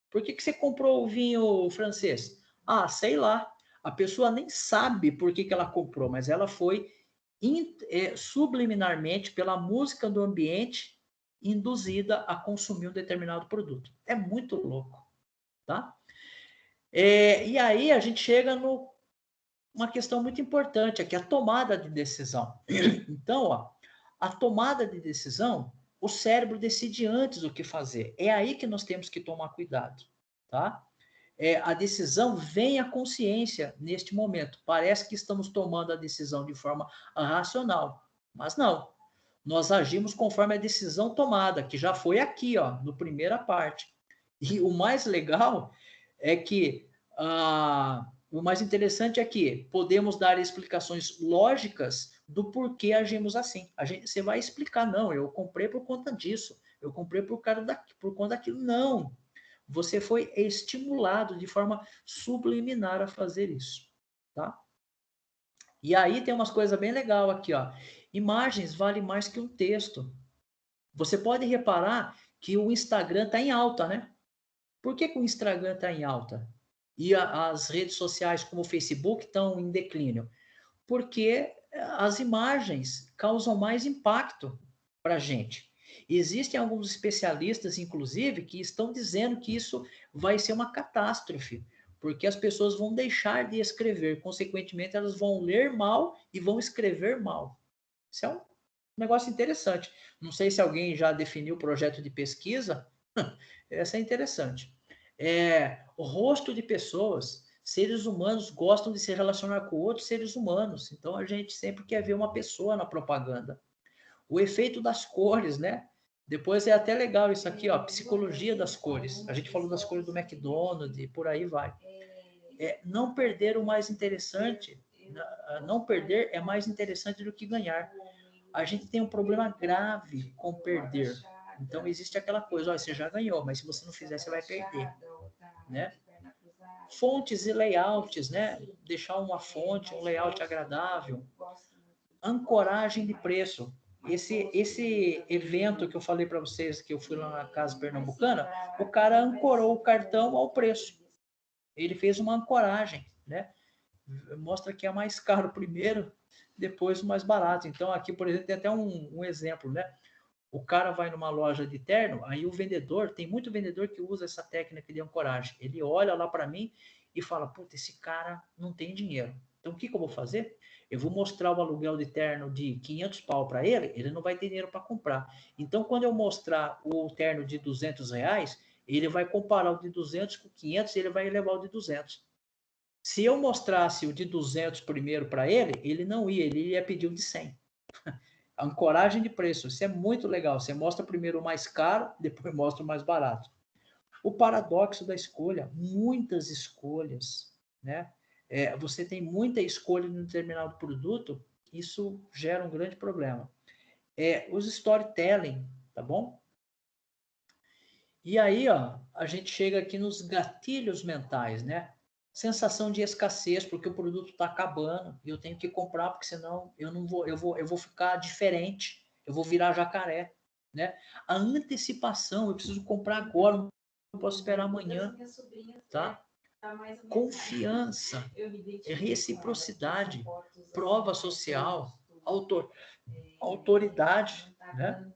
A: Por que você comprou o vinho francês? Ah, sei lá. A pessoa nem sabe por que ela comprou, mas ela foi subliminarmente, pela música do ambiente, induzida a consumir um determinado produto. É muito louco, tá? E aí a gente chega uma questão muito importante aqui, a tomada de decisão. Então, a tomada de decisão, o cérebro decide antes o que fazer. É aí que nós temos que tomar cuidado, tá? A decisão vem à consciência neste momento. Parece que estamos tomando a decisão de forma racional, mas não. Nós agimos conforme a decisão tomada, que já foi aqui, ó, no primeira parte. E o mais legal é que o mais interessante é que podemos dar explicações lógicas do porquê agimos assim. Você vai explicar, não, eu comprei por conta disso, eu comprei por conta daquilo. Não, você foi estimulado de forma subliminar a fazer isso, tá? E aí tem umas coisas bem legais aqui, ó. Imagens valem mais que um texto. Você pode reparar que o Instagram está em alta, né? Por que o Instagram está em alta? E as redes sociais como o Facebook estão em declínio? Porque as imagens causam mais impacto para a gente. Existem alguns especialistas, inclusive, que estão dizendo que isso vai ser uma catástrofe, porque as pessoas vão deixar de escrever, consequentemente, elas vão ler mal e vão escrever mal. Isso é um negócio interessante. Não sei se alguém já definiu o projeto de pesquisa. Essa é interessante. O rosto de pessoas, seres humanos gostam de se relacionar com outros seres humanos. Então a gente sempre quer ver uma pessoa na propaganda. O efeito das cores, né? Depois é até legal isso aqui, ó, psicologia das cores. A gente falou das cores do McDonald's e por aí vai. Não perder o mais interessante, não perder é mais interessante do que ganhar. A gente tem um problema grave com perder. Então existe aquela coisa, ó, você já ganhou, mas se você não fizer, você vai perder, né? Fontes e layouts, né? Deixar uma fonte, um layout agradável. Ancoragem de preço. Esse evento que eu falei para vocês, que eu fui lá na Casa Pernambucana, o cara ancorou o cartão ao preço. Ele fez uma ancoragem, né? Mostra que é mais caro primeiro, depois o mais barato. Então aqui, por exemplo, tem até um exemplo, né? O cara vai numa loja de terno, aí o vendedor, tem muito vendedor que usa essa técnica de ancoragem. Ele olha lá para mim e fala, puta, esse cara não tem dinheiro. Então o que eu vou fazer? Eu vou mostrar o aluguel de terno de 500 pau para ele, ele não vai ter dinheiro para comprar. Então quando eu mostrar o terno de 200 reais, ele vai comparar o de 200 com 500 e ele vai elevar o de 200. Se eu mostrasse o de 200 primeiro para ele, ele ia pedir o de 100. Ancoragem de preço, isso é muito legal. Você mostra primeiro o mais caro, depois mostra o mais barato. O paradoxo da escolha, muitas escolhas, né? Você tem muita escolha em um determinado produto, isso gera um grande problema. Os storytelling, tá bom? E aí, ó, a gente chega aqui nos gatilhos mentais, né? Sensação de escassez, porque o produto está acabando e eu tenho que comprar, porque senão eu vou ficar diferente, eu vou virar jacaré, né? A antecipação, eu preciso comprar agora, não posso esperar amanhã, tá? Confiança, reciprocidade, prova social, autoridade, né?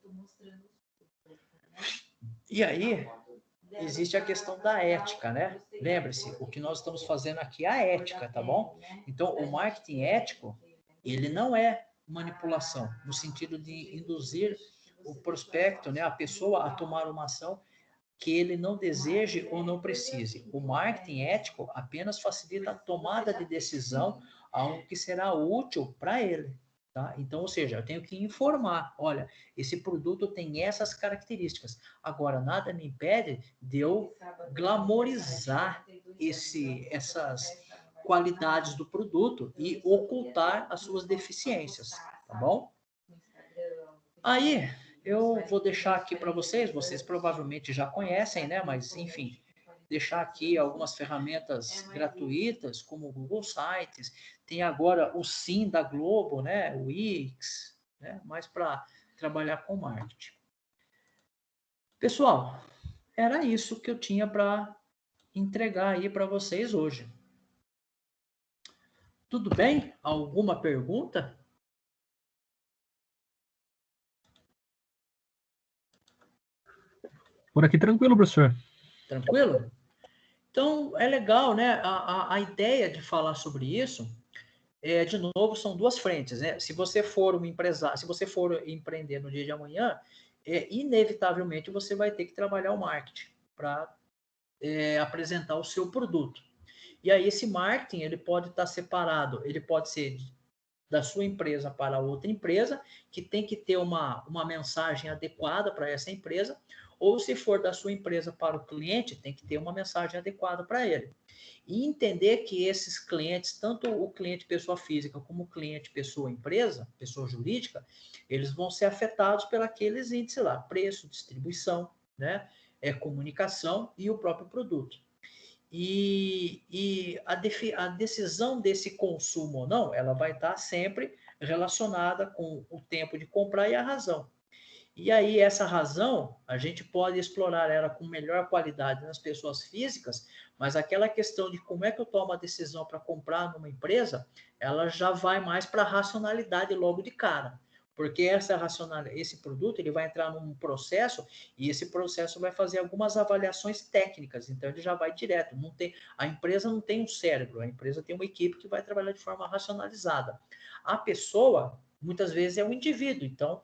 A: E aí, existe a questão da ética, né? Lembre-se, o que nós estamos fazendo aqui é a ética, tá bom? Então, o marketing ético, ele não é manipulação, no sentido de induzir o prospecto, né, a pessoa a tomar uma ação que ele não deseje ou não precise. O marketing ético apenas facilita a tomada de decisão, algo que será útil para ele. Tá? Então, ou seja, eu tenho que informar, olha, esse produto tem essas características. Agora, nada me impede de eu glamorizar essas qualidades do produto e ocultar as suas deficiências, tá bom? Aí, eu vou deixar aqui para vocês provavelmente já conhecem, né? Mas, enfim, deixar aqui algumas ferramentas gratuitas, como o Google Sites, tem agora o Sim da Globo, né? O Wix, né? Mais para trabalhar com marketing. Pessoal, era isso que eu tinha para entregar aí para vocês hoje. Tudo bem? Alguma pergunta?
C: Por aqui tranquilo, professor.
A: Tranquilo? Então, é legal, né? A ideia de falar sobre isso, de novo, são duas frentes, né? Se você for um empresário, se você for empreender no dia de amanhã, inevitavelmente você vai ter que trabalhar o marketing para apresentar o seu produto. E aí esse marketing, ele pode estar separado, ele pode ser da sua empresa para outra empresa, que tem que ter uma mensagem adequada para essa empresa, ou se for da sua empresa para o cliente, tem que ter uma mensagem adequada para ele. E entender que esses clientes, tanto o cliente pessoa física como o cliente pessoa empresa, pessoa jurídica, eles vão ser afetados pelos índices lá, preço, distribuição, né, comunicação e o próprio produto. E a decisão desse consumo ou não, ela vai estar sempre relacionada com o tempo de comprar e a razão. E aí, essa razão, a gente pode explorar ela com melhor qualidade nas pessoas físicas, mas aquela questão de como é que eu tomo a decisão para comprar numa empresa, ela já vai mais para a racionalidade logo de cara. Porque esse produto ele vai entrar num processo e esse processo vai fazer algumas avaliações técnicas, então ele já vai direto. A empresa não tem um cérebro, a empresa tem uma equipe que vai trabalhar de forma racionalizada. A pessoa, muitas vezes, é um indivíduo, então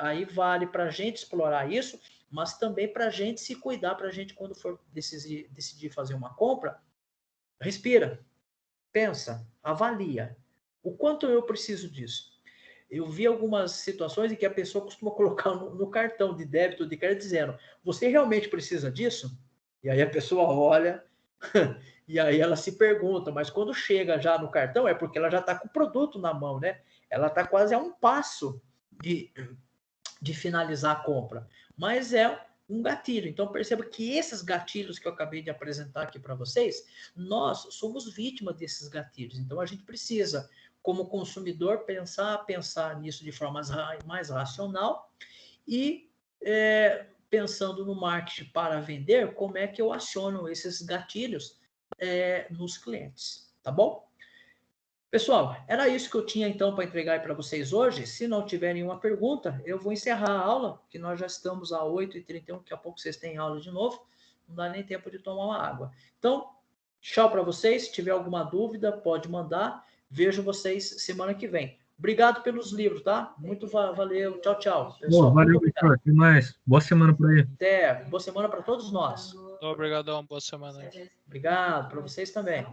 A: aí vale para a gente explorar isso, mas também para a gente se cuidar, para a gente, quando for decidir fazer uma compra, respira, pensa, avalia. O quanto eu preciso disso? Eu vi algumas situações em que a pessoa costuma colocar no cartão de débito, de crédito, dizendo, você realmente precisa disso? E aí a pessoa olha, e aí ela se pergunta, mas quando chega já no cartão, é porque ela já está com o produto na mão, né? Ela está quase a um passo de finalizar a compra. Mas é um gatilho. Então, perceba que esses gatilhos que eu acabei de apresentar aqui para vocês, nós somos vítimas desses gatilhos. Então, a gente precisa, como consumidor, pensar nisso de forma mais racional e pensando no marketing para vender, como é que eu aciono esses gatilhos nos clientes. Tá bom? Pessoal, era isso que eu tinha então para entregar para vocês hoje. Se não tiver nenhuma pergunta, eu vou encerrar a aula, que nós já estamos a 8h31, daqui a pouco vocês têm aula de novo, não dá nem tempo de tomar uma água. Então, tchau para vocês. Se tiver alguma dúvida, pode mandar. Vejo vocês semana que vem. Obrigado pelos livros, tá? Muito valeu. Tchau, tchau. Pessoal,
D: Bom, valeu, Victor. Até mais. Boa semana por aí.
A: Até. Boa semana para todos nós.
B: Obrigadão, boa semana.
A: Obrigado para vocês também.